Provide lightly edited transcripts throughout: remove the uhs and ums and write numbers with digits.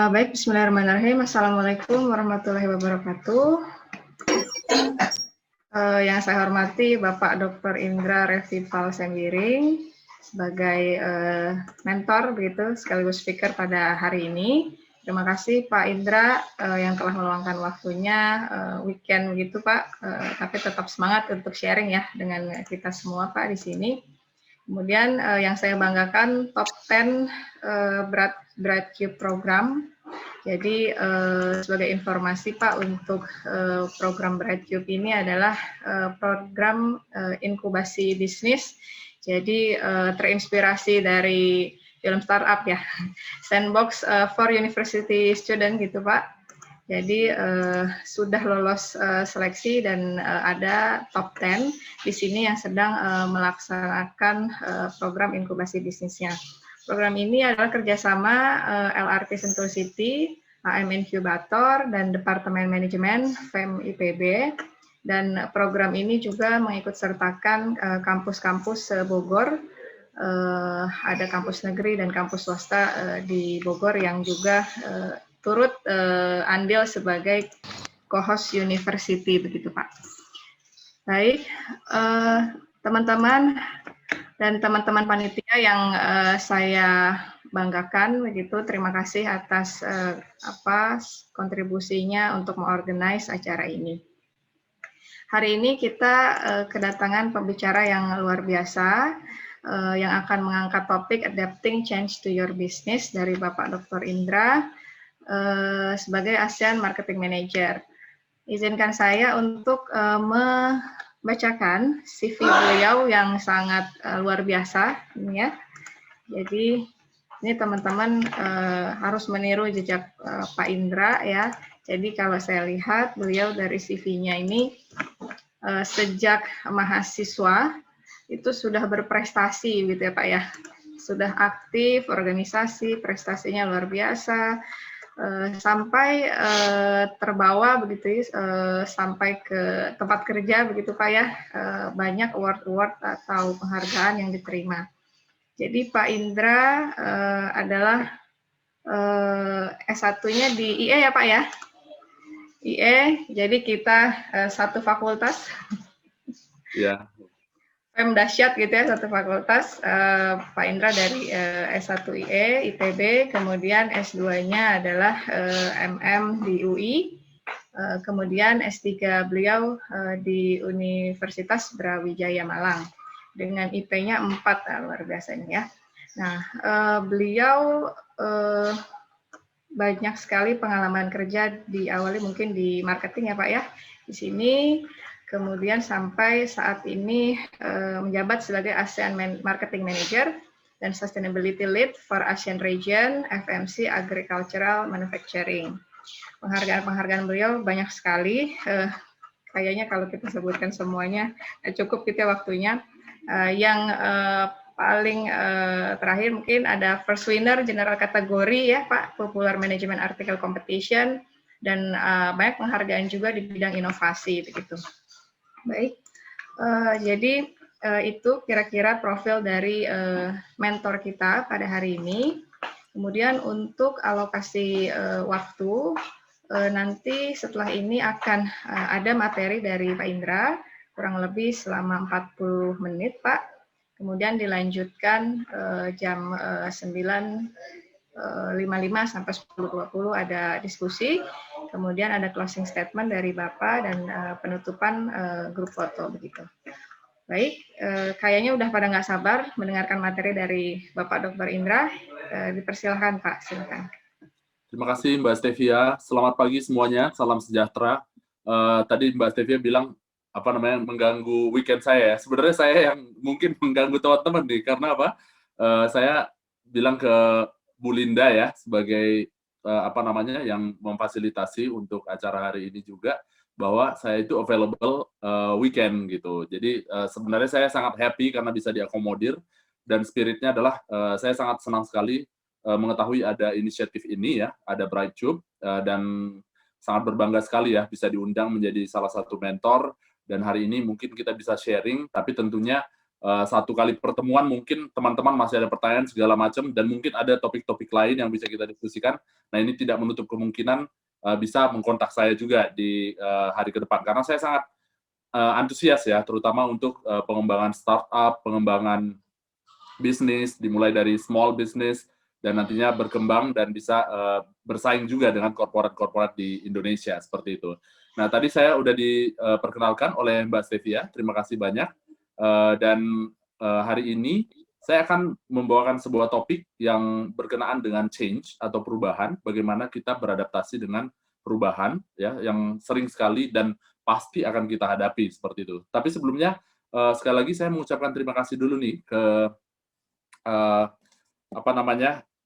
Baik, bismillahirrahmanirrahim. Assalamualaikum warahmatullahi wabarakatuh. Yang saya hormati Bapak Dr. Indra Revival Sembiring sebagai mentor begitu sekaligus speaker pada hari ini. Terima kasih Pak Indra yang telah meluangkan waktunya weekend begitu Pak, tapi tetap semangat untuk sharing ya dengan kita semua Pak di sini. Kemudian yang saya banggakan top 10 Brightcube program. Jadi sebagai informasi Pak, untuk program Brightcube ini adalah program inkubasi bisnis. Jadi terinspirasi dari film startup ya, Sandbox for University Student gitu Pak. Jadi sudah lolos seleksi dan ada top 10 di sini yang sedang melaksanakan program inkubasi bisnisnya. Program ini adalah kerjasama LRT Sentul City, AM Incubator, dan Departemen Manajemen FEM IPB. Dan program ini juga mengikut sertakan kampus-kampus Bogor, ada kampus negeri dan kampus swasta di Bogor yang juga turut andil sebagai co-host university begitu Pak. Baik, teman-teman dan teman-teman panitia yang saya banggakan begitu, terima kasih atas kontribusinya untuk mengorganize acara ini. Hari ini kita kedatangan pembicara yang luar biasa yang akan mengangkat topik Adapting Change to Your Business dari Bapak Dr. Indra sebagai ASEAN Marketing Manager. Izinkan saya untuk membacakan CV beliau yang sangat luar biasa ini ya. Jadi ini teman-teman harus meniru jejak Pak Indra ya. Jadi kalau saya lihat beliau dari CV-nya ini sejak mahasiswa itu sudah berprestasi gitu ya Pak ya. Sudah aktif organisasi, prestasinya luar biasa. Sampai terbawa begitu sampai ke tempat kerja begitu Pak ya, banyak award atau penghargaan yang diterima. Jadi Pak Indra adalah S1-nya di IE ya Pak ya, IE. Jadi kita satu fakultas. Ya. FEM dahsyat gitu ya, satu fakultas. Pak Indra dari S1 IE, ITB, kemudian S2-nya adalah MM di UI, kemudian S3 beliau di Universitas Brawijaya Malang, dengan IP-nya 4, luar biasa ini ya. Nah, beliau banyak sekali pengalaman kerja, diawali mungkin di marketing ya Pak ya, di sini. Kemudian sampai saat ini menjabat sebagai ASEAN Marketing Manager dan Sustainability Lead for ASEAN Region FMC Agricultural Manufacturing. Penghargaan-penghargaan beliau banyak sekali. Kayaknya kalau kita sebutkan semuanya cukup gitu ya waktunya. Yang paling terakhir mungkin ada first winner general kategori ya Pak, Popular Management Article Competition, dan banyak penghargaan juga di bidang inovasi begitu. Baik, jadi itu kira-kira profil dari mentor kita pada hari ini. Kemudian untuk alokasi waktu, nanti setelah ini akan ada materi dari Pak Indra, kurang lebih selama 40 menit Pak. Kemudian dilanjutkan jam 9.55 sampai 10.20 ada diskusi. Kemudian ada closing statement dari Bapak dan penutupan grup foto begitu. Baik, kayaknya udah pada nggak sabar mendengarkan materi dari Bapak Dr. Indra. Dipersilahkan Pak, silakan. Terima kasih Mbak Stevia. Selamat pagi semuanya, salam sejahtera. Tadi Mbak Stevia bilang mengganggu weekend saya ya. Sebenarnya saya yang mungkin mengganggu teman-teman nih, karena apa? Saya bilang ke Bu Linda ya sebagai yang memfasilitasi untuk acara hari ini juga, bahwa saya itu available weekend gitu. Jadi sebenarnya saya sangat happy karena bisa diakomodir, dan spiritnya adalah saya sangat senang sekali mengetahui ada inisiatif ini ya, ada Brightcube, dan sangat berbangga sekali ya bisa diundang menjadi salah satu mentor. Dan hari ini mungkin kita bisa sharing, tapi tentunya satu kali pertemuan mungkin teman-teman masih ada pertanyaan segala macam, dan mungkin ada topik-topik lain yang bisa kita diskusikan. Nah, ini tidak menutup kemungkinan bisa mengkontak saya juga di hari ke depan, karena saya sangat antusias ya, terutama untuk pengembangan startup, pengembangan bisnis, dimulai dari small business, dan nantinya berkembang dan bisa bersaing juga dengan korporat-korporat di Indonesia, seperti itu. Nah, tadi saya udah diperkenalkan oleh Mbak Stevia, terima kasih banyak. Dan hari ini saya akan membawakan sebuah topik yang berkenaan dengan change atau perubahan, bagaimana kita beradaptasi dengan perubahan, ya, yang sering sekali dan pasti akan kita hadapi, seperti itu. Tapi sebelumnya, sekali lagi saya mengucapkan terima kasih dulu nih ke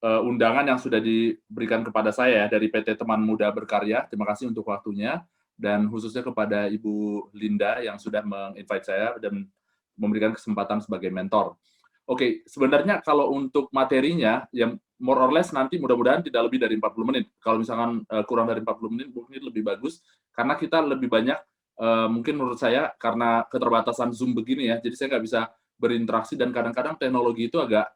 undangan yang sudah diberikan kepada saya dari PT Teman Muda Berkarya. Terima kasih untuk waktunya, dan khususnya kepada Ibu Linda yang sudah menginvite saya dan memberikan kesempatan sebagai mentor. Oke, sebenarnya kalau untuk materinya, yang more or less nanti mudah-mudahan tidak lebih dari 40 menit. Kalau misalkan kurang dari 40 menit, mungkin lebih bagus, karena kita lebih banyak, mungkin menurut saya, karena keterbatasan Zoom begini ya, jadi saya nggak bisa berinteraksi, dan kadang-kadang teknologi itu agak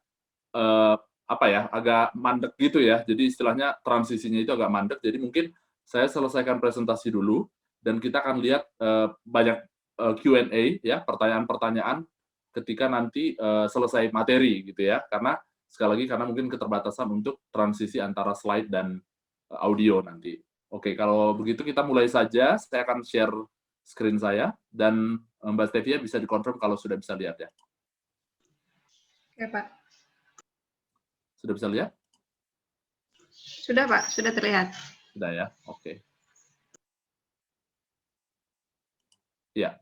agak mandek gitu ya. Jadi istilahnya transisinya itu agak mandek. Jadi mungkin saya selesaikan presentasi dulu, dan kita akan lihat banyak Q&A ya, pertanyaan-pertanyaan ketika nanti selesai materi gitu ya. Karena sekali lagi karena mungkin keterbatasan untuk transisi antara slide dan audio nanti. Oke, kalau begitu kita mulai saja. Saya akan share screen saya, dan Mbak Stevia bisa dikonfirm kalau sudah bisa lihat ya. Oke, Pak. Sudah bisa lihat? Sudah, Pak. Sudah terlihat. Sudah ya, oke. Ya,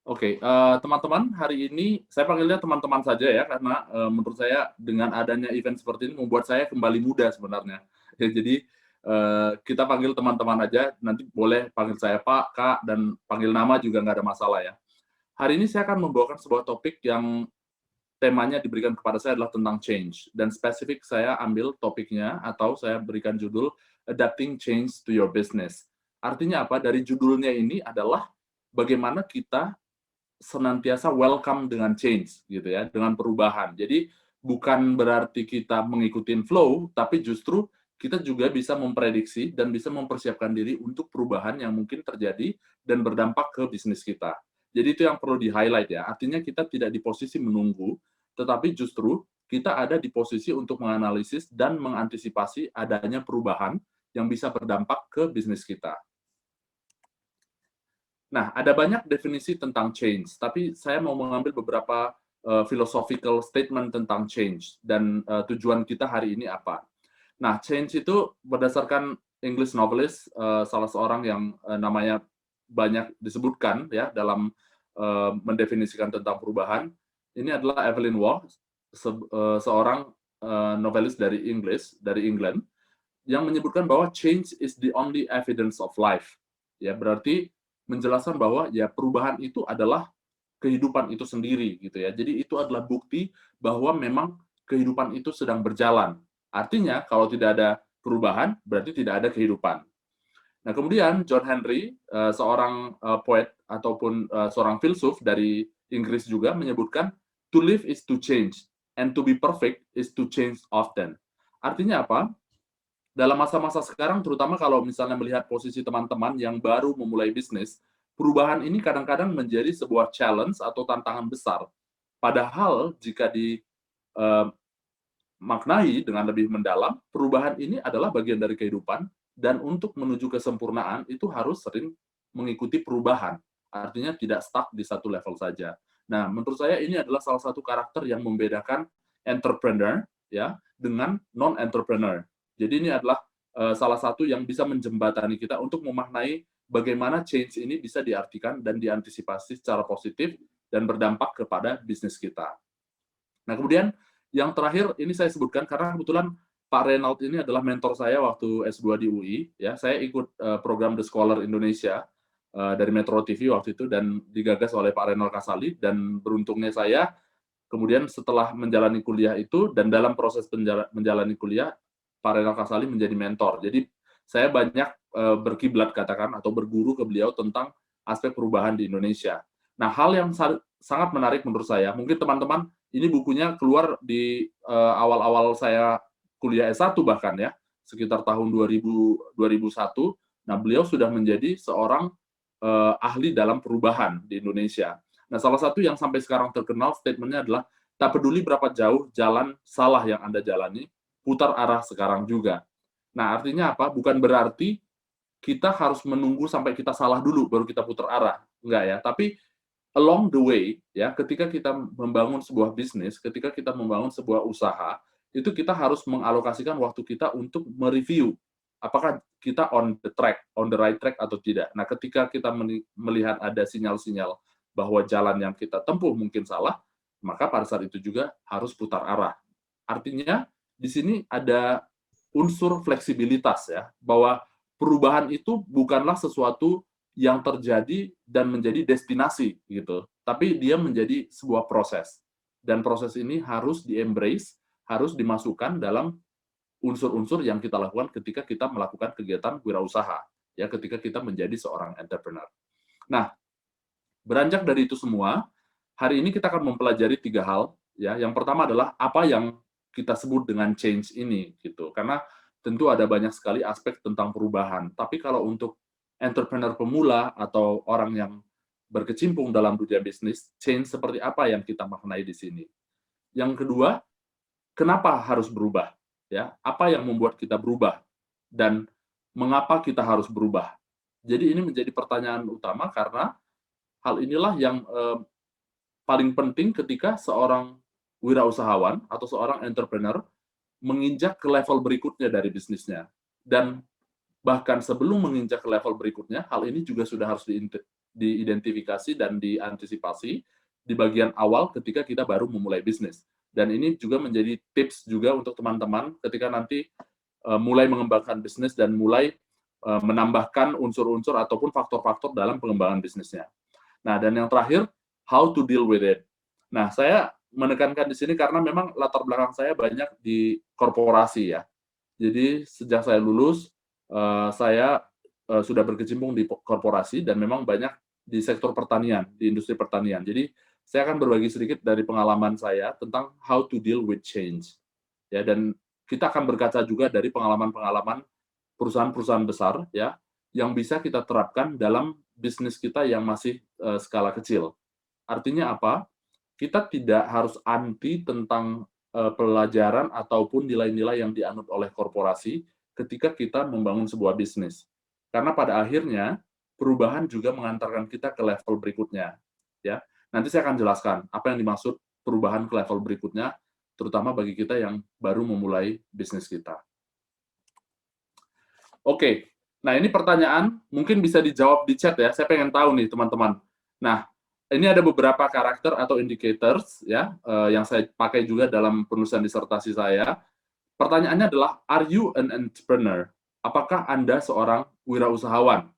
oke. Teman-teman, hari ini saya panggilnya teman-teman saja ya, karena menurut saya dengan adanya event seperti ini membuat saya kembali muda sebenarnya. Ya, jadi kita panggil teman-teman aja, nanti boleh panggil saya Pak, Kak, dan panggil nama juga nggak ada masalah ya. Hari ini saya akan membawakan sebuah topik yang temanya diberikan kepada saya adalah tentang change, dan spesifik saya ambil topiknya atau saya berikan judul Adapting Change to Your Business. Artinya apa? Dari judulnya ini adalah bagaimana kita senantiasa welcome dengan change gitu ya, dengan perubahan. Jadi bukan berarti kita mengikuti flow, tapi justru kita juga bisa memprediksi dan bisa mempersiapkan diri untuk perubahan yang mungkin terjadi dan berdampak ke bisnis kita. Jadi itu yang perlu di-highlight ya. Artinya kita tidak di posisi menunggu, tetapi justru kita ada di posisi untuk menganalisis dan mengantisipasi adanya perubahan yang bisa berdampak ke bisnis kita. Nah, ada banyak definisi tentang change, tapi saya mau mengambil beberapa philosophical statement tentang change, dan tujuan kita hari ini apa. Nah, change itu berdasarkan English novelist, salah seorang yang namanya banyak disebutkan ya dalam mendefinisikan tentang perubahan. Ini adalah Evelyn Waugh, seorang novelis dari England, yang menyebutkan bahwa change is the only evidence of life. Ya, berarti menjelaskan bahwa ya perubahan itu adalah kehidupan itu sendiri gitu ya. Jadi itu adalah bukti bahwa memang kehidupan itu sedang berjalan. Artinya kalau tidak ada perubahan berarti tidak ada kehidupan. Nah, kemudian John Henry, seorang poet ataupun seorang filsuf dari Inggris juga menyebutkan to live is to change and to be perfect is to change often. Artinya apa? Dalam masa-masa sekarang, terutama kalau misalnya melihat posisi teman-teman yang baru memulai bisnis, perubahan ini kadang-kadang menjadi sebuah challenge atau tantangan besar. Padahal jika dimaknai dengan lebih mendalam, perubahan ini adalah bagian dari kehidupan, dan untuk menuju kesempurnaan itu harus sering mengikuti perubahan. Artinya tidak stuck di satu level saja. Nah, menurut saya ini adalah salah satu karakter yang membedakan entrepreneur ya dengan non-entrepreneur. Jadi ini adalah salah satu yang bisa menjembatani kita untuk memaknai bagaimana change ini bisa diartikan dan diantisipasi secara positif dan berdampak kepada bisnis kita. Nah, kemudian yang terakhir ini saya sebutkan karena kebetulan Pak Reynald ini adalah mentor saya waktu S2 di UI. Ya, saya ikut program The Scholar Indonesia dari Metro TV waktu itu, dan digagas oleh Pak Reynald Kasali, dan beruntungnya saya kemudian setelah menjalani kuliah itu dan dalam proses menjalani kuliah, Pak Reynald Kasali menjadi mentor. Jadi saya banyak berkiblat katakan atau berguru ke beliau tentang aspek perubahan di Indonesia. Nah, hal yang sangat menarik menurut saya. Mungkin teman-teman, ini bukunya keluar di awal-awal saya kuliah S1 bahkan ya, sekitar tahun 2001. Nah, beliau sudah menjadi seorang ahli dalam perubahan di Indonesia. Nah, salah satu yang sampai sekarang terkenal statementnya adalah, tak peduli berapa jauh jalan salah yang Anda jalani, putar arah sekarang juga. Nah, artinya apa? Bukan berarti kita harus menunggu sampai kita salah dulu baru kita putar arah. Enggak ya, tapi along the way, ya, ketika kita membangun sebuah bisnis, ketika kita membangun sebuah usaha, itu kita harus mengalokasikan waktu kita untuk mereview apakah kita on the track, on the right track atau tidak. Nah, ketika kita melihat ada sinyal-sinyal bahwa jalan yang kita tempuh mungkin salah, maka pada saat itu juga harus putar arah. Artinya, di sini ada unsur fleksibilitas ya, bahwa perubahan itu bukanlah sesuatu yang terjadi dan menjadi destinasi gitu, tapi dia menjadi sebuah proses. Dan proses ini harus di-embrace, harus dimasukkan dalam unsur-unsur yang kita lakukan ketika kita melakukan kegiatan wirausaha, ya, ketika kita menjadi seorang entrepreneur. Nah, beranjak dari itu semua, hari ini kita akan mempelajari 3 hal, ya. Yang pertama adalah apa yang kita sebut dengan change ini, gitu. Karena tentu ada banyak sekali aspek tentang perubahan. Tapi kalau untuk entrepreneur pemula atau orang yang berkecimpung dalam dunia bisnis, change seperti apa yang kita maknai di sini. Yang kedua, kenapa harus berubah? Ya, apa yang membuat kita berubah? Dan mengapa kita harus berubah? Jadi ini menjadi pertanyaan utama karena hal inilah yang paling penting ketika seorang wirausahawan atau seorang entrepreneur menginjak ke level berikutnya dari bisnisnya. Dan bahkan sebelum menginjak ke level berikutnya, hal ini juga sudah harus diidentifikasi dan diantisipasi di bagian awal ketika kita baru memulai bisnis. Dan ini juga menjadi tips juga untuk teman-teman ketika nanti mulai mengembangkan bisnis dan mulai menambahkan unsur-unsur ataupun faktor-faktor dalam pengembangan bisnisnya. Nah, dan yang terakhir, how to deal with it. Nah, saya menekankan di sini karena memang latar belakang saya banyak di korporasi ya. Jadi sejak saya lulus, saya sudah berkecimpung di korporasi dan memang banyak di sektor pertanian, di industri pertanian. Jadi saya akan berbagi sedikit dari pengalaman saya tentang how to deal with change. Ya, dan kita akan berkaca juga dari pengalaman-pengalaman perusahaan-perusahaan besar ya yang bisa kita terapkan dalam bisnis kita yang masih skala kecil. Artinya apa? Kita tidak harus anti tentang pelajaran ataupun nilai-nilai yang dianut oleh korporasi ketika kita membangun sebuah bisnis. Karena pada akhirnya perubahan juga mengantarkan kita ke level berikutnya. Ya, nanti saya akan jelaskan apa yang dimaksud perubahan ke level berikutnya, terutama bagi kita yang baru memulai bisnis kita. Oke, nah ini pertanyaan mungkin bisa dijawab di chat ya. Saya pengen tahu nih teman-teman. Nah, ini ada beberapa karakter atau indicators ya yang saya pakai juga dalam penulisan disertasi saya. Pertanyaannya adalah, are you an entrepreneur? Apakah Anda seorang wirausahawan?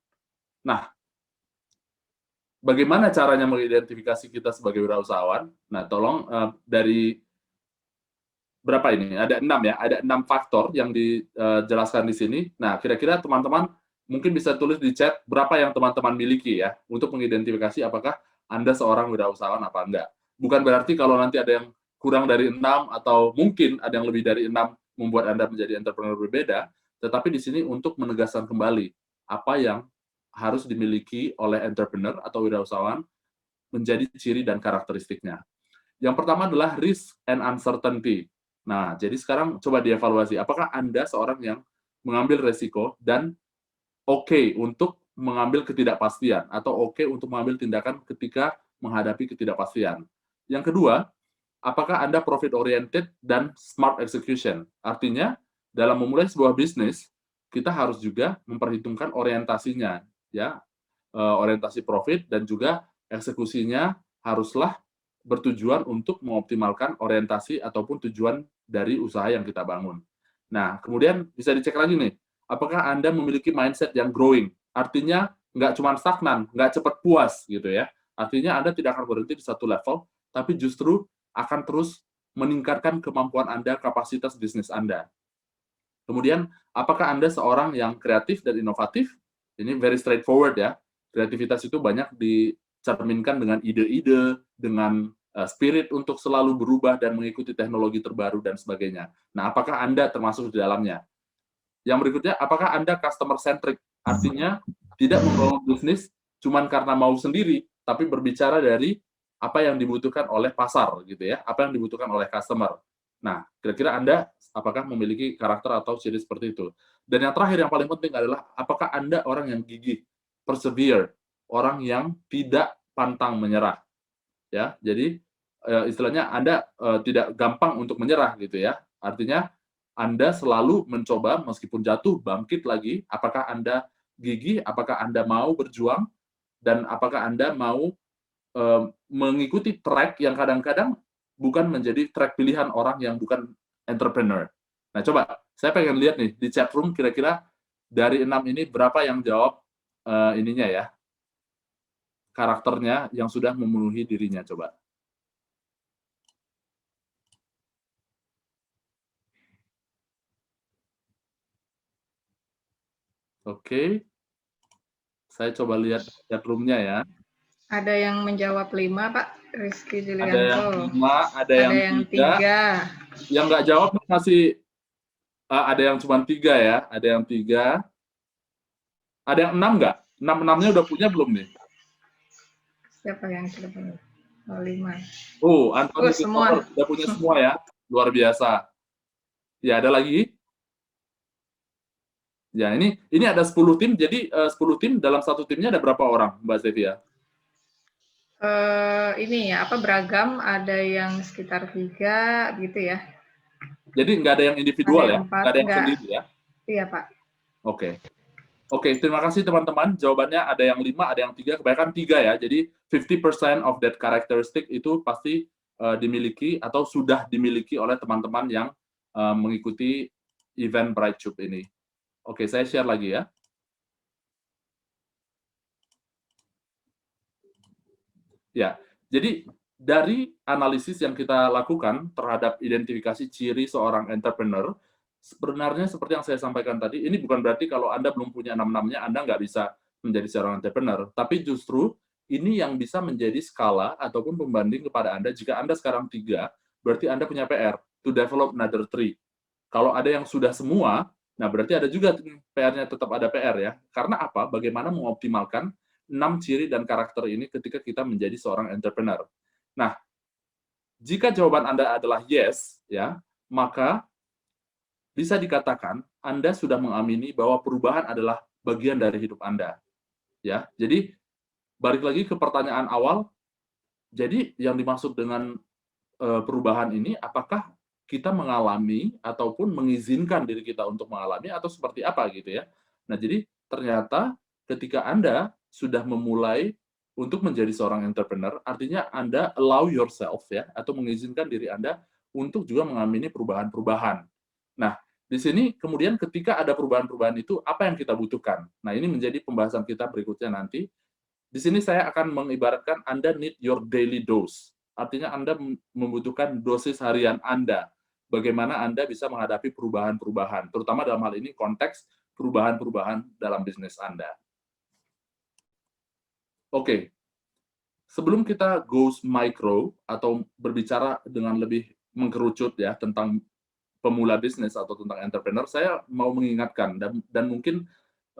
Nah, bagaimana caranya mengidentifikasi kita sebagai wirausahawan? Nah, tolong dari berapa ini? Ada 6 ya, ada 6 faktor yang dijelaskan di sini. Nah, kira-kira teman-teman mungkin bisa tulis di chat berapa yang teman-teman miliki ya, untuk mengidentifikasi apakah Anda seorang wirausahawan apa enggak. Bukan berarti kalau nanti ada yang kurang dari 6 atau mungkin ada yang lebih dari 6 membuat Anda menjadi entrepreneur berbeda, tetapi di sini untuk menegaskan kembali apa yang harus dimiliki oleh entrepreneur atau wirausahawan menjadi ciri dan karakteristiknya. Yang pertama adalah risk and uncertainty. Nah, jadi sekarang coba dievaluasi, apakah Anda seorang yang mengambil resiko dan oke untuk mengambil ketidakpastian, atau oke untuk mengambil tindakan ketika menghadapi ketidakpastian. Yang kedua, apakah Anda profit oriented dan smart execution? Artinya, dalam memulai sebuah bisnis, kita harus juga memperhitungkan orientasinya, ya, orientasi profit dan juga eksekusinya haruslah bertujuan untuk mengoptimalkan orientasi ataupun tujuan dari usaha yang kita bangun. Nah, kemudian bisa dicek lagi nih, apakah Anda memiliki mindset yang growing? Artinya, nggak cuma stagnan, nggak cepat puas, gitu ya. Artinya Anda tidak akan berhenti di satu level, tapi justru akan terus meningkatkan kemampuan Anda, kapasitas bisnis Anda. Kemudian, apakah Anda seorang yang kreatif dan inovatif? Ini very straightforward ya. Kreativitas itu banyak cerminkan dengan ide-ide, dengan spirit untuk selalu berubah dan mengikuti teknologi terbaru dan sebagainya. Nah, apakah Anda termasuk di dalamnya? Yang berikutnya, apakah Anda customer centric? Artinya tidak membangun bisnis cuman karena mau sendiri, tapi berbicara dari apa yang dibutuhkan oleh pasar gitu ya, apa yang dibutuhkan oleh customer. Nah, kira-kira Anda apakah memiliki karakter atau ciri seperti itu? Dan yang terakhir yang paling penting adalah apakah Anda orang yang gigih, persevere, orang yang tidak pantang menyerah. Ya, jadi istilahnya Anda tidak gampang untuk menyerah gitu ya. Artinya Anda selalu mencoba meskipun jatuh bangkit lagi. Apakah Anda gigih? Apakah Anda mau berjuang? Dan apakah Anda mau mengikuti track yang kadang-kadang bukan menjadi track pilihan orang yang bukan entrepreneur. Nah, coba saya pengen lihat nih di chat room kira-kira dari 6 ini berapa yang jawab ininya ya, karakternya yang sudah memenuhi dirinya coba. Oke. Saya coba lihat chat room-nya ya. Ada yang menjawab 5, Pak. Rizky Ada yang Julianto. 5, ada Ada yang yang 3. 3. Yang nggak jawab masih ada yang cuma 3 ya. Ada yang 3. Ada yang 6 nggak? 6-6-nya udah punya belum nih? Siapa yang sudah punya? Oh, 5. Oh, Anthony Semua. Christopher udah punya semua ya. Luar biasa. Ya, ada lagi? Ya, ini ada 10 tim. Jadi 10 tim, dalam satu timnya ada berapa orang, Mbak Stevia? Ini ya, beragam, ada yang sekitar 3 gitu ya. Jadi nggak ada yang individual ya? 4, Nggak ada yang enggak. sendiri ya? Iya, Pak. Oke, terima kasih teman-teman. Jawabannya ada yang 5, ada yang 3, kebanyakan 3 ya. Jadi 50% of that characteristic itu pasti dimiliki atau sudah dimiliki oleh teman-teman yang mengikuti event BrightTube ini. Oke, saya share lagi ya. Ya, jadi dari analisis yang kita lakukan terhadap identifikasi ciri seorang entrepreneur, sebenarnya seperti yang saya sampaikan tadi, ini bukan berarti kalau Anda belum punya 6-6-nya, Anda nggak bisa menjadi seorang entrepreneur. Tapi justru ini yang bisa menjadi skala ataupun pembanding kepada Anda. Jika Anda sekarang 3, berarti Anda punya PR, to develop another 3. Kalau ada yang sudah semua, nah berarti ada juga PR-nya tetap ada PR ya. Karena apa? Bagaimana mengoptimalkan 6 ciri dan karakter ini ketika kita menjadi seorang entrepreneur. Nah, jika jawaban Anda adalah yes, ya, maka bisa dikatakan Anda sudah mengamini bahwa perubahan adalah bagian dari hidup Anda. Ya, jadi balik lagi ke pertanyaan awal, jadi yang dimaksud dengan perubahan ini, apakah kita mengalami ataupun mengizinkan diri kita untuk mengalami atau seperti apa gitu ya. Nah, jadi ternyata ketika Anda sudah memulai untuk menjadi seorang entrepreneur, artinya Anda allow yourself ya atau mengizinkan diri Anda untuk juga mengamini perubahan-perubahan. Nah, di sini kemudian ketika ada perubahan-perubahan itu apa yang kita butuhkan? Nah, ini menjadi pembahasan kita berikutnya nanti. Di sini saya akan mengibaratkan Anda need your daily dose. Artinya Anda membutuhkan dosis harian Anda. Bagaimana Anda bisa menghadapi perubahan-perubahan, terutama dalam hal ini konteks perubahan-perubahan dalam bisnis Anda. Oke, sebelum kita goes micro atau berbicara dengan lebih mengkerucut ya tentang pemula bisnis atau tentang entrepreneur, saya mau mengingatkan dan mungkin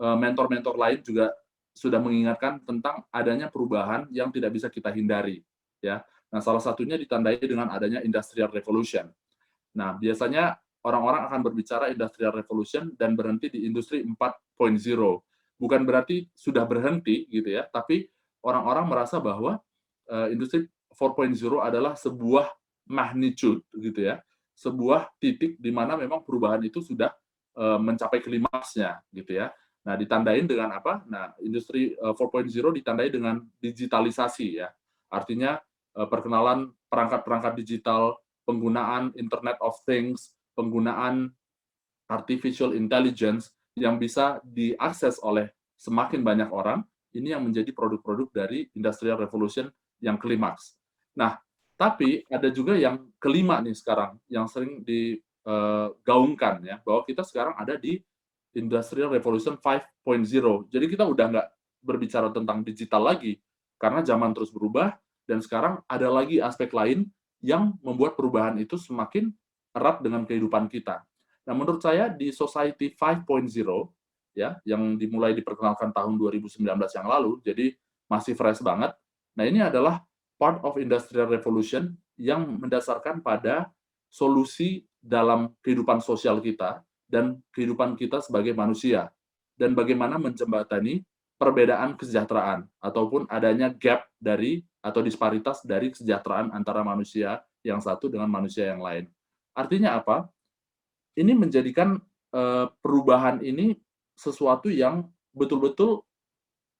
mentor-mentor lain juga sudah mengingatkan tentang adanya perubahan yang tidak bisa kita hindari. Ya, nah salah satunya ditandai dengan adanya industrial revolution. Nah, biasanya orang-orang akan berbicara industrial revolution dan berhenti di industri 4.0. Bukan berarti sudah berhenti gitu ya, tapi orang-orang merasa bahwa industri 4.0 adalah sebuah magnitude gitu ya, sebuah titik di mana memang perubahan itu sudah mencapai klimaksnya gitu ya. Nah, ditandain dengan apa? Nah, industri 4.0 ditandai dengan digitalisasi ya. Artinya perkenalan perangkat-perangkat digital, penggunaan Internet of Things, penggunaan artificial intelligence yang bisa diakses oleh semakin banyak orang, ini yang menjadi produk-produk dari industrial revolution yang klimaks. Nah, tapi ada juga yang kelima nih sekarang, yang sering digaungkan ya, bahwa kita sekarang ada di Industrial Revolution 5.0. Jadi kita udah nggak berbicara tentang digital lagi, Karena zaman terus berubah, dan sekarang ada lagi aspek lain yang membuat perubahan itu semakin erat dengan kehidupan kita. Nah, menurut saya di Society 5.0, ya, yang dimulai diperkenalkan tahun 2019 yang lalu, jadi masih fresh banget. Nah, ini adalah part of Industrial Revolution yang mendasarkan pada solusi dalam kehidupan sosial kita dan kehidupan kita sebagai manusia, dan bagaimana menjembatani perbedaan kesejahteraan ataupun adanya gap dari atau disparitas dari kesejahteraan antara manusia yang satu dengan manusia yang lain. Artinya apa? Ini menjadikan perubahan ini sesuatu yang betul-betul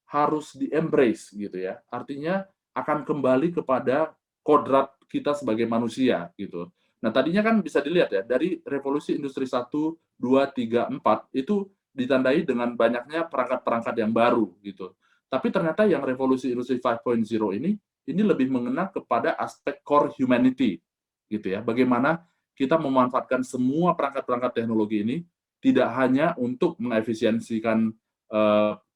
harus di-embrace gitu ya. Artinya akan kembali kepada kodrat kita sebagai manusia gitu. Nah, tadinya kan bisa dilihat ya, dari revolusi industri 1, 2, 3, 4 itu ditandai dengan banyaknya perangkat-perangkat yang baru gitu. Tapi ternyata yang revolusi industri 5.0 ini lebih mengena kepada aspek core humanity gitu ya. Bagaimana kita memanfaatkan semua perangkat-perangkat teknologi ini tidak hanya untuk mengefisiensikan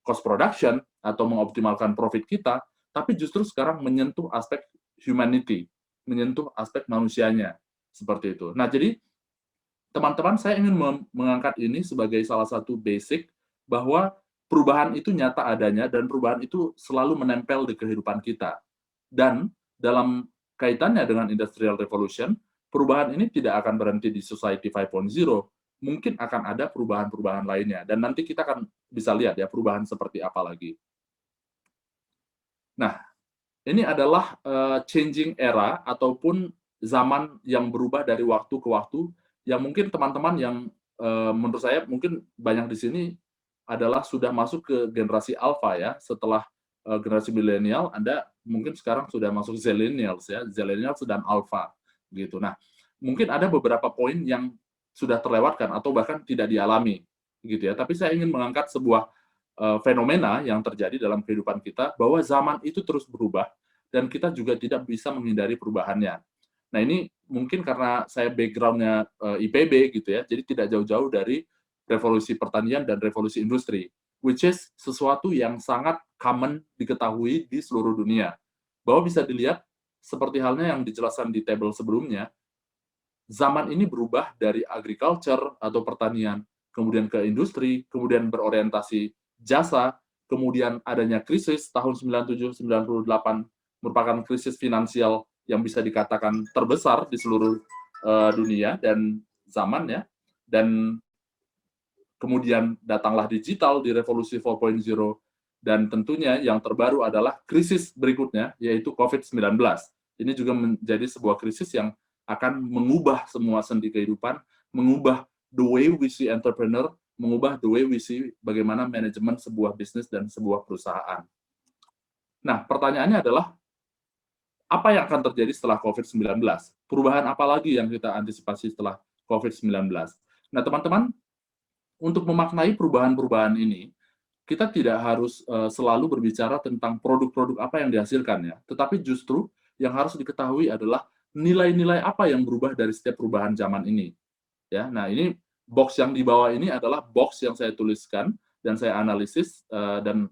cost production atau mengoptimalkan profit kita, tapi justru sekarang menyentuh aspek humanity, menyentuh aspek manusianya, seperti itu. Nah, jadi teman-teman, saya ingin mengangkat ini sebagai salah satu basic bahwa perubahan itu nyata adanya dan perubahan itu selalu menempel di kehidupan kita. Dan dalam kaitannya dengan Industrial Revolution, perubahan ini tidak akan berhenti di Society 5.0, mungkin akan ada perubahan-perubahan lainnya. Dan nanti kita akan bisa lihat ya perubahan seperti apa lagi. Nah, ini adalah changing era ataupun zaman yang berubah dari waktu ke waktu, yang mungkin teman-teman yang menurut saya mungkin banyak di sini adalah sudah masuk ke generasi alpha ya, setelah generasi milenial, Anda mungkin sekarang sudah masuk zillennials ya, zillennials dan alpha gitu. Nah, mungkin ada beberapa poin yang sudah terlewatkan atau bahkan tidak dialami gitu ya. Tapi saya ingin mengangkat sebuah fenomena yang terjadi dalam kehidupan kita, bahwa zaman itu terus berubah dan kita juga tidak bisa menghindari perubahannya. Nah, ini mungkin karena saya background-nya IPB gitu ya, jadi tidak jauh-jauh dari revolusi pertanian dan revolusi industri, which is sesuatu yang sangat common diketahui di seluruh dunia. Bahwa bisa dilihat seperti halnya yang dijelaskan di table sebelumnya, zaman ini berubah dari agriculture atau pertanian, kemudian ke industri, kemudian berorientasi jasa, kemudian adanya krisis tahun 97-98 merupakan krisis finansial yang bisa dikatakan terbesar di seluruh dunia dan zaman ya. Dan kemudian datanglah digital di revolusi 4.0, dan tentunya yang terbaru adalah krisis berikutnya yaitu COVID-19. Ini juga menjadi sebuah krisis yang akan mengubah semua sendi kehidupan, mengubah the way we see entrepreneur, mengubah the way we see bagaimana manajemen sebuah bisnis dan sebuah perusahaan. Nah, pertanyaannya adalah, apa yang akan terjadi setelah COVID-19? Perubahan apa lagi yang kita antisipasi setelah COVID-19? Nah, teman-teman, untuk memaknai perubahan-perubahan ini, kita tidak harus selalu berbicara tentang produk-produk apa yang dihasilkan ya, tetapi justru yang harus diketahui adalah nilai-nilai apa yang berubah dari setiap perubahan zaman ini. Ya, nah ini box yang di bawah ini adalah box yang saya tuliskan dan saya analisis dan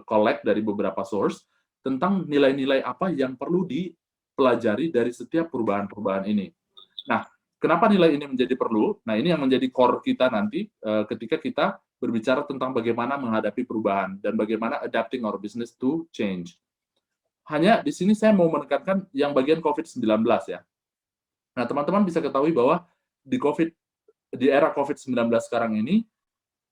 collect dari beberapa source tentang nilai-nilai apa yang perlu dipelajari dari setiap perubahan-perubahan ini. Nah, kenapa nilai ini menjadi perlu? Nah, ini yang menjadi core kita nanti ketika kita berbicara tentang bagaimana menghadapi perubahan dan bagaimana adapting our business to change. Hanya di sini saya mau menekankan yang bagian COVID-19 ya. Nah, teman-teman bisa ketahui bahwa di era COVID-19 sekarang ini,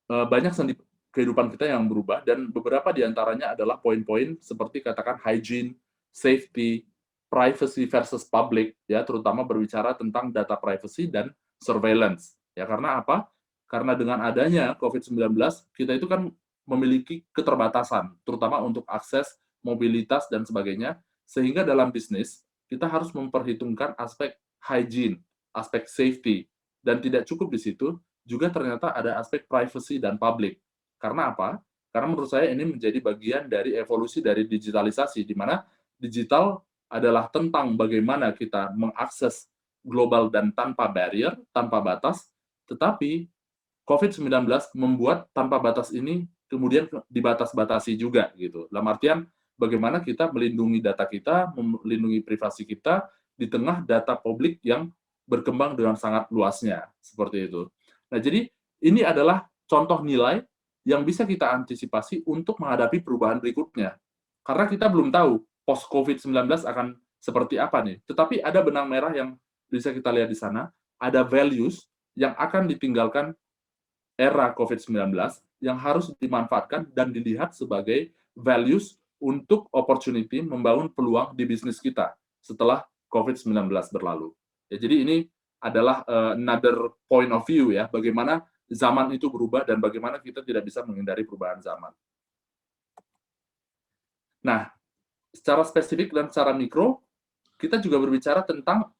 banyak sendi kehidupan kita yang berubah, dan beberapa di antaranya adalah poin-poin seperti katakan hygiene, safety, privacy versus public, ya, terutama berbicara tentang data privacy dan surveillance. Ya, karena apa? Karena dengan adanya COVID-19, kita itu kan memiliki keterbatasan, terutama untuk akses, mobilitas, dan sebagainya, sehingga dalam bisnis, kita harus memperhitungkan aspek hygiene, aspek safety, dan tidak cukup di situ, juga ternyata ada aspek privacy dan public. Karena apa? Karena menurut saya ini menjadi bagian dari evolusi dari digitalisasi, di mana digital adalah tentang bagaimana kita mengakses global dan tanpa barrier, tanpa batas, tetapi COVID-19 membuat tanpa batas ini kemudian dibatas-batasi juga gitu. Dalam artian bagaimana kita melindungi data kita, melindungi privasi kita di tengah data publik yang berkembang dengan sangat luasnya, seperti itu. Nah, jadi ini adalah contoh nilai yang bisa kita antisipasi untuk menghadapi perubahan berikutnya. Karena kita belum tahu post-COVID-19 akan seperti apa nih. Tetapi ada benang merah yang bisa kita lihat di sana, ada values yang akan ditinggalkan era COVID-19 yang harus dimanfaatkan dan dilihat sebagai values untuk opportunity membangun peluang di bisnis kita setelah COVID-19 berlalu. Ya, jadi ini adalah another point of view ya, bagaimana zaman itu berubah dan bagaimana kita tidak bisa menghindari perubahan zaman. Nah, secara spesifik dan secara mikro, kita juga berbicara tentang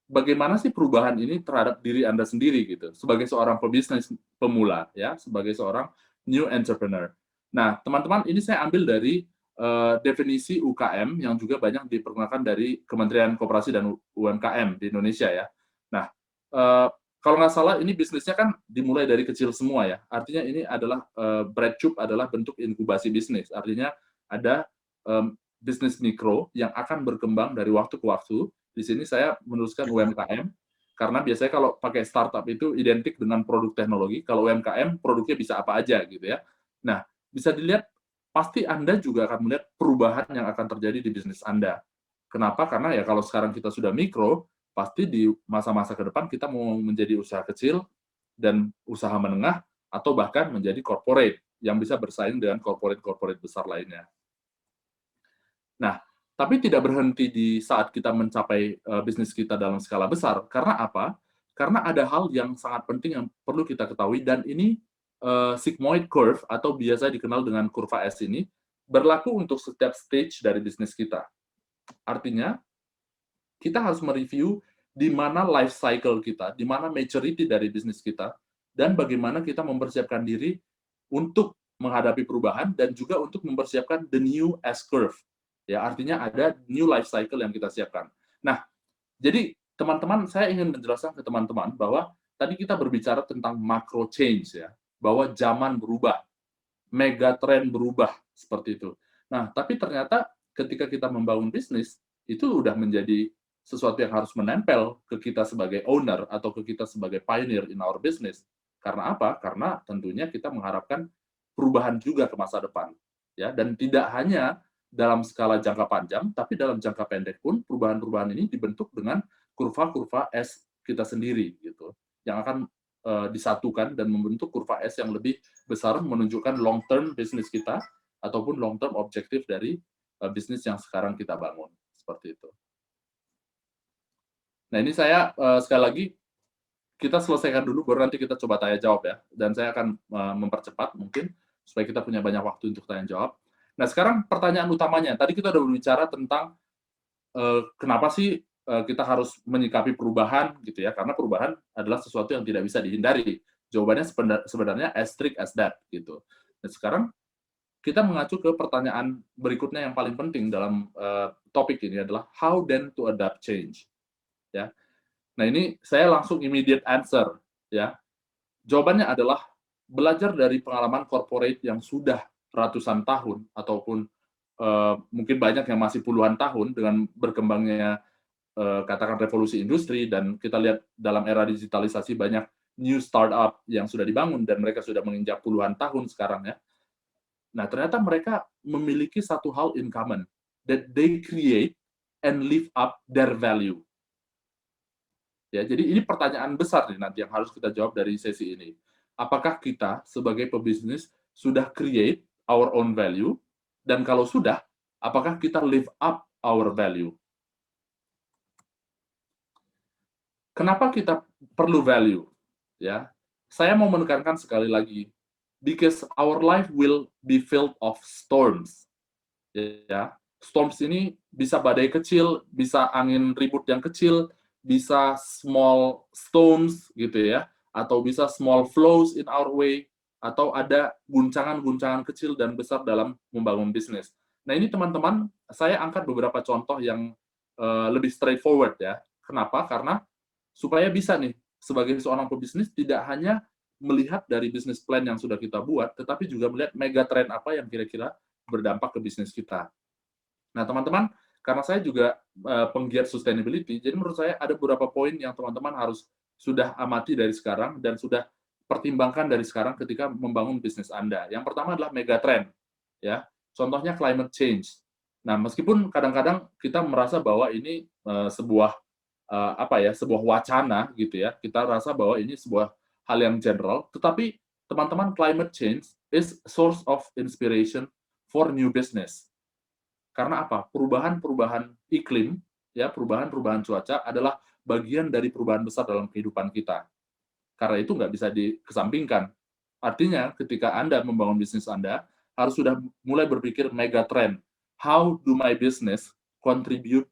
bagaimana sih perubahan ini terhadap diri Anda sendiri gitu, sebagai seorang pebisnis pemula ya, sebagai seorang new entrepreneur. Nah, teman-teman, ini saya ambil dari definisi UKM yang juga banyak dipergunakan dari Kementerian Koperasi dan UMKM di Indonesia ya. Nah, kalau nggak salah ini bisnisnya kan dimulai dari kecil semua ya. Artinya ini adalah breadtube adalah bentuk inkubasi bisnis. Artinya ada bisnis mikro yang akan berkembang dari waktu ke waktu. Di sini saya menuliskan UMKM, karena biasanya kalau pakai startup itu identik dengan produk teknologi, kalau UMKM produknya bisa apa aja gitu ya. Nah, bisa dilihat, pasti Anda juga akan melihat perubahan yang akan terjadi di bisnis Anda. Kenapa? Karena ya kalau sekarang kita sudah mikro, pasti di masa-masa ke depan kita mau menjadi usaha kecil dan usaha menengah, atau bahkan menjadi corporate, yang bisa bersaing dengan corporate-corporate besar lainnya. Nah, tapi tidak berhenti di saat kita mencapai bisnis kita dalam skala besar. Karena apa? Karena ada hal yang sangat penting yang perlu kita ketahui, dan ini sigmoid curve atau biasa dikenal dengan kurva S ini berlaku untuk setiap stage dari bisnis kita. Artinya, kita harus mereview di mana life cycle kita, di mana maturity dari bisnis kita, dan bagaimana kita mempersiapkan diri untuk menghadapi perubahan dan juga untuk mempersiapkan the new S curve. Ya, artinya ada new life cycle yang kita siapkan. Nah, jadi teman-teman, saya ingin menjelaskan ke teman-teman bahwa tadi kita berbicara tentang macro change ya, bahwa zaman berubah, mega trend berubah seperti itu. Nah, tapi ternyata ketika kita membangun bisnis, itu udah menjadi sesuatu yang harus menempel ke kita sebagai owner atau ke kita sebagai pioneer in our business. Karena apa? Karena tentunya kita mengharapkan perubahan juga ke masa depan. Ya, dan tidak hanya dalam skala jangka panjang, tapi dalam jangka pendek pun perubahan-perubahan ini dibentuk dengan kurva-kurva S kita sendiri gitu, yang akan disatukan dan membentuk kurva S yang lebih besar, menunjukkan long term bisnis kita ataupun long term objektif dari bisnis yang sekarang kita bangun, seperti itu. Nah, ini saya sekali lagi kita selesaikan dulu, baru nanti kita coba tanya jawab ya, dan saya akan mempercepat mungkin supaya kita punya banyak waktu untuk tanya jawab. Nah, sekarang pertanyaan utamanya, tadi kita sudah berbicara tentang kenapa sih kita harus menyikapi perubahan gitu ya, karena perubahan adalah sesuatu yang tidak bisa dihindari. Jawabannya sebenarnya as strict as that gitu. Dan sekarang kita mengacu ke pertanyaan berikutnya yang paling penting dalam topik ini adalah how then to adapt change. Ya. Nah, ini saya langsung immediate answer ya. Jawabannya adalah belajar dari pengalaman corporate yang sudah ratusan tahun ataupun mungkin banyak yang masih puluhan tahun dengan berkembangnya katakan revolusi industri, dan kita lihat dalam era digitalisasi banyak new startup yang sudah dibangun dan mereka sudah menginjak puluhan tahun sekarang ya. Nah, ternyata mereka memiliki satu hal in common, that they create and live up their value. Ya, jadi ini pertanyaan besar nih nanti yang harus kita jawab dari sesi ini. Apakah kita sebagai pebisnis sudah create our own value? Dan kalau sudah, apakah kita live up our value? Kenapa kita perlu value? Ya, saya mau menekankan sekali lagi, because our life will be filled of storms. Ya, storms ini bisa badai kecil, bisa angin ribut yang kecil, bisa small storms gitu ya, atau bisa small flows in our way, atau ada guncangan-guncangan kecil dan besar dalam membangun bisnis. Nah, ini teman-teman, saya angkat beberapa contoh yang lebih straightforward ya. Kenapa? Karena supaya bisa nih, sebagai seorang pebisnis tidak hanya melihat dari bisnis plan yang sudah kita buat, tetapi juga melihat mega trend apa yang kira-kira berdampak ke bisnis kita. Nah, teman-teman, karena saya juga penggiat sustainability, jadi menurut saya ada beberapa poin yang teman-teman harus sudah amati dari sekarang dan sudah pertimbangkan dari sekarang ketika membangun bisnis Anda. Yang pertama adalah megatrend, ya. Contohnya climate change. Nah, meskipun kadang-kadang kita merasa bahwa ini sebuah sebuah wacana gitu ya. Kita rasa bahwa ini sebuah hal yang general, tetapi teman-teman, climate change is source of inspiration for new business. Karena apa? Perubahan-perubahan iklim, ya, perubahan-perubahan cuaca adalah bagian dari perubahan besar dalam kehidupan kita. Karena itu nggak bisa dikesampingkan. Artinya, ketika Anda membangun bisnis Anda, harus sudah mulai berpikir mega trend. How do my business contribute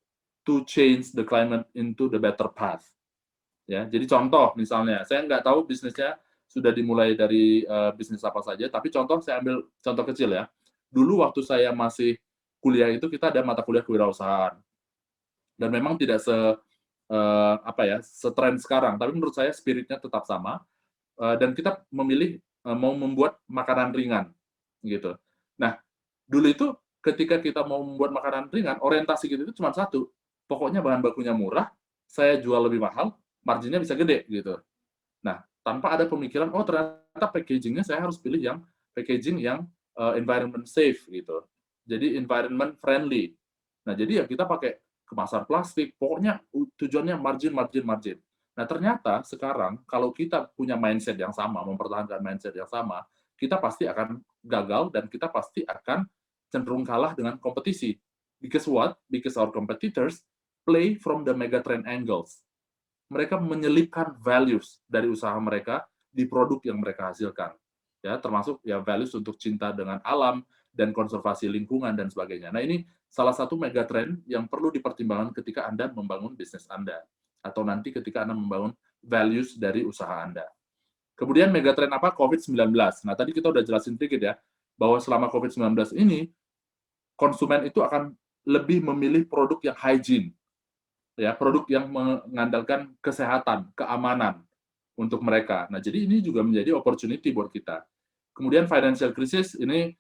to change the climate into the better path? Ya, jadi contoh misalnya, saya nggak tahu bisnisnya sudah dimulai dari bisnis apa saja, tapi contoh saya ambil contoh kecil ya. Dulu waktu saya masih kuliah itu kita ada mata kuliah kewirausahaan. Dan memang tidak setren sekarang, tapi menurut saya spiritnya tetap sama. Dan kita memilih mau membuat makanan ringan gitu. Nah, dulu itu ketika kita mau membuat makanan ringan, orientasi kita itu cuma satu, pokoknya bahan bakunya murah, saya jual lebih mahal, marginnya bisa gede gitu. Nah, tanpa ada pemikiran, oh ternyata packagingnya saya harus pilih yang packaging yang environment safe gitu. Jadi environment friendly. Nah, jadi ya kita pakai kemasan plastik, pokoknya tujuannya margin, margin, margin. Nah, ternyata sekarang kalau kita punya mindset yang sama, mempertahankan mindset yang sama, kita pasti akan gagal dan kita pasti akan cenderung kalah dengan kompetisi. Because what? Because our competitors play from the megatrend angles. Mereka menyelipkan values dari usaha mereka di produk yang mereka hasilkan. Ya, termasuk ya values untuk cinta dengan alam dan konservasi lingkungan dan sebagainya. Nah, ini salah satu megatrend yang perlu dipertimbangkan ketika Anda membangun bisnis Anda atau nanti ketika Anda membangun values dari usaha Anda. Kemudian megatrend apa? COVID-19. Nah, tadi kita udah jelasin sedikit ya, bahwa selama COVID-19 ini, konsumen itu akan lebih memilih produk yang hygiene, ya, produk yang mengandalkan kesehatan, keamanan untuk mereka. Nah, jadi ini juga menjadi opportunity buat kita. Kemudian financial crisis ini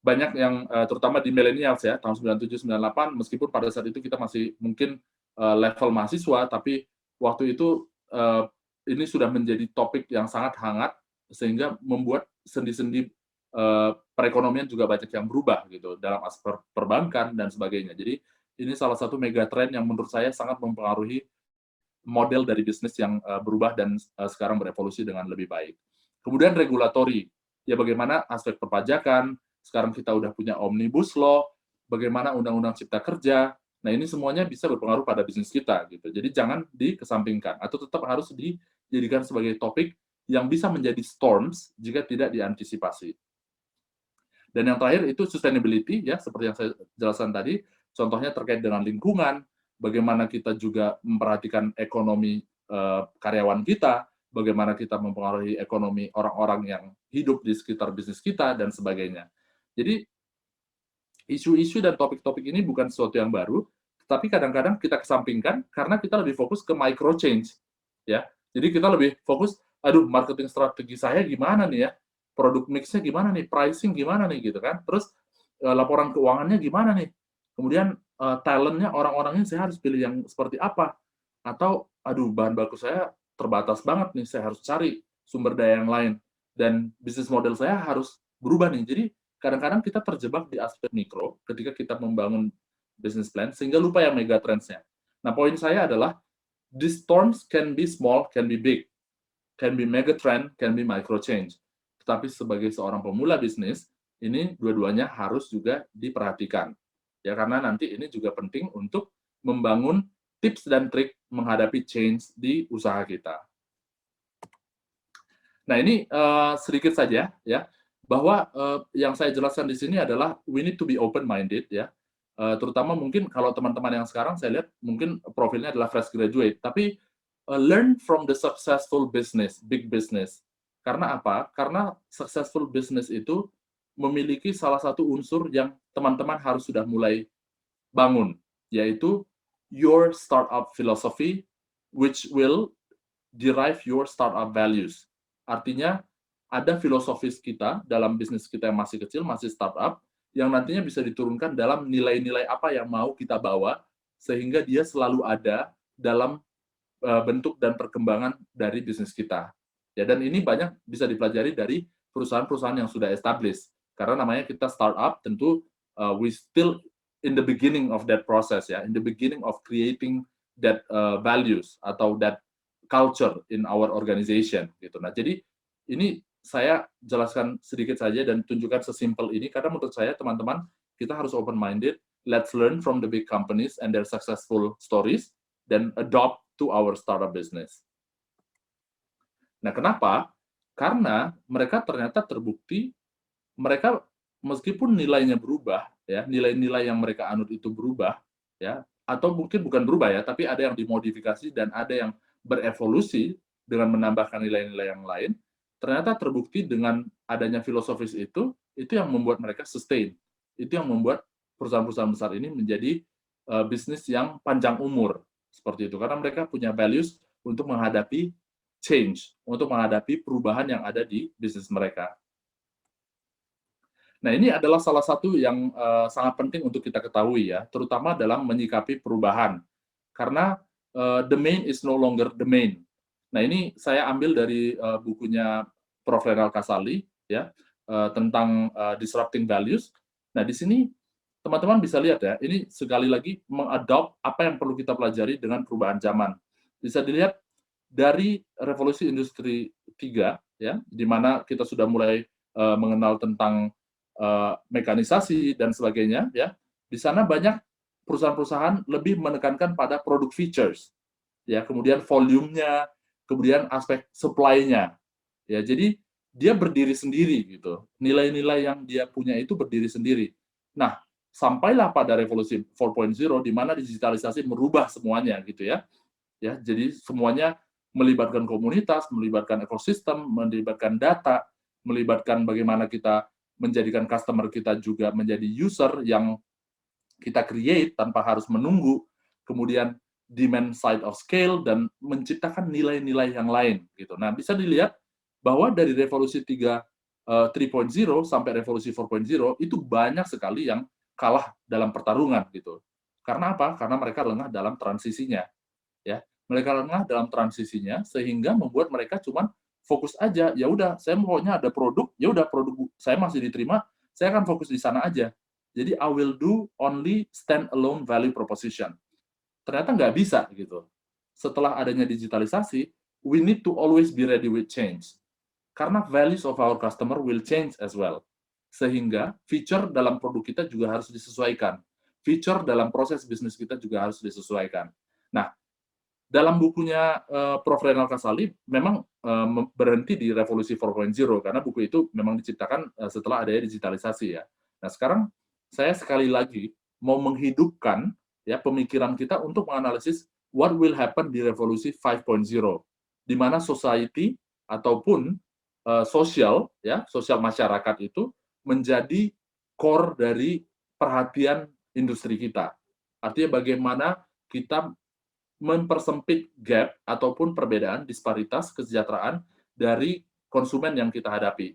banyak yang terutama di millennials ya, tahun 97 98, meskipun pada saat itu kita masih mungkin level mahasiswa, tapi waktu itu ini sudah menjadi topik yang sangat hangat sehingga membuat sendi-sendi perekonomian juga banyak yang berubah gitu dalam aspek perbankan dan sebagainya. Jadi ini salah satu megatrend yang menurut saya sangat mempengaruhi model dari bisnis yang berubah dan sekarang berevolusi dengan lebih baik. Kemudian regulatory, ya bagaimana aspek perpajakan, sekarang kita udah punya Omnibus Law, bagaimana Undang-Undang Cipta Kerja, nah ini semuanya bisa berpengaruh pada bisnis kita gitu. Jadi jangan dikesampingkan atau tetap harus dijadikan sebagai topik yang bisa menjadi storms jika tidak diantisipasi. Dan yang terakhir itu sustainability ya, seperti yang saya jelaskan tadi, contohnya terkait dengan lingkungan, bagaimana kita juga memperhatikan ekonomi karyawan kita, bagaimana kita mempengaruhi ekonomi orang-orang yang hidup di sekitar bisnis kita dan sebagainya. Jadi isu-isu dan topik-topik ini bukan sesuatu yang baru, tapi kadang-kadang kita kesampingkan karena kita lebih fokus ke micro change, ya. Jadi kita lebih fokus, aduh marketing strategi saya gimana nih ya, produk mix-nya gimana nih, pricing gimana nih gitu kan, terus laporan keuangannya gimana nih, kemudian talent-nya orang-orangnya saya harus pilih yang seperti apa, atau aduh bahan baku saya terbatas banget nih, saya harus cari sumber daya yang lain, dan bisnis model saya harus berubah nih. Jadi kadang-kadang kita terjebak di aspek mikro ketika kita membangun business plan sehingga lupa yang mega trends-nya. Nah, poin saya adalah these storms can be small, can be big, can be mega trend, can be micro change. Tetapi sebagai seorang pemula bisnis, ini dua-duanya harus juga diperhatikan. Ya, karena nanti ini juga penting untuk membangun tips dan trik menghadapi change di usaha kita. Nah, ini sedikit saja ya, bahwa yang saya jelaskan di sini adalah we need to be open-minded ya, terutama mungkin kalau teman-teman yang sekarang saya lihat mungkin profilnya adalah fresh graduate, tapi learn from the successful business, big business. Karena apa? Karena successful business itu memiliki salah satu unsur yang teman-teman harus sudah mulai bangun, yaitu your startup philosophy, which will derive your startup values. Artinya, ada filosofis kita dalam bisnis kita yang masih kecil, masih startup, yang nantinya bisa diturunkan dalam nilai-nilai apa yang mau kita bawa, sehingga dia selalu ada dalam bentuk dan perkembangan dari bisnis kita. Ya, dan ini banyak bisa dipelajari dari perusahaan-perusahaan yang sudah established. Karena namanya kita startup, tentu we still in the beginning of that process, ya, in the beginning of creating that values atau that culture in our organization gitu. Nah, jadi ini saya jelaskan sedikit saja dan tunjukkan sesimpel ini karena menurut saya teman-teman kita harus open minded, let's learn from the big companies and their successful stories dan adopt to our startup business. Nah, kenapa? Karena mereka ternyata terbukti mereka meskipun nilainya berubah, ya, nilai-nilai yang mereka anut itu berubah, ya, atau mungkin bukan berubah ya, tapi ada yang dimodifikasi dan ada yang berevolusi dengan menambahkan nilai-nilai yang lain, ternyata terbukti dengan adanya filosofis itu yang membuat mereka sustain. Itu yang membuat perusahaan-perusahaan besar ini menjadi bisnis yang panjang umur, seperti itu. Karena mereka punya values untuk menghadapi change, untuk menghadapi perubahan yang ada di bisnis mereka. Nah, ini adalah salah satu yang sangat penting untuk kita ketahui ya, terutama dalam menyikapi perubahan. Karena the main is no longer the main. Nah, ini saya ambil dari bukunya Prof. Renal Kasali ya, tentang disrupting values. Nah, di sini teman-teman bisa lihat ya, ini sekali lagi mengadopt apa yang perlu kita pelajari dengan perubahan zaman. Bisa dilihat dari revolusi industri 3 ya, di mana kita sudah mulai mengenal tentang mekanisasi dan sebagainya ya. Di sana banyak perusahaan-perusahaan lebih menekankan pada produk features ya, kemudian volumenya, kemudian aspek supply-nya. Ya, jadi dia berdiri sendiri gitu. Nilai-nilai yang dia punya itu berdiri sendiri. Nah, sampailah pada revolusi 4.0 di mana digitalisasi merubah semuanya gitu ya. Ya, jadi semuanya melibatkan komunitas, melibatkan ekosistem, melibatkan data, melibatkan bagaimana kita menjadikan customer kita juga menjadi user yang kita create tanpa harus menunggu, kemudian demand side of scale, dan menciptakan nilai-nilai yang lain. Gitu. Nah, bisa dilihat bahwa dari revolusi 3.0 sampai revolusi 4.0 itu banyak sekali yang kalah dalam pertarungan. Gitu. Karena apa? Karena mereka lengah dalam transisinya. Ya, mereka lengah dalam transisinya sehingga membuat mereka cuma fokus aja, ya udah saya maunya ada produk, ya udah produk saya masih diterima, saya akan fokus di sana aja. Jadi I will do only stand alone value proposition. Ternyata nggak bisa gitu. Setelah adanya digitalisasi, we need to always be ready with change. Karena values of our customer will change as well. Sehingga feature dalam produk kita juga harus disesuaikan. Feature dalam proses bisnis kita juga harus disesuaikan. Nah, dalam bukunya Prof. Renal Kasali memang berhenti di revolusi 4.0 karena buku itu memang diciptakan setelah adanya digitalisasi ya. Nah, sekarang saya sekali lagi mau menghidupkan ya pemikiran kita untuk menganalisis what will happen di revolusi 5.0 di mana society ataupun sosial ya, sosial masyarakat itu menjadi core dari perhatian industri kita. Artinya bagaimana kita mempersempit gap ataupun perbedaan disparitas kesejahteraan dari konsumen yang kita hadapi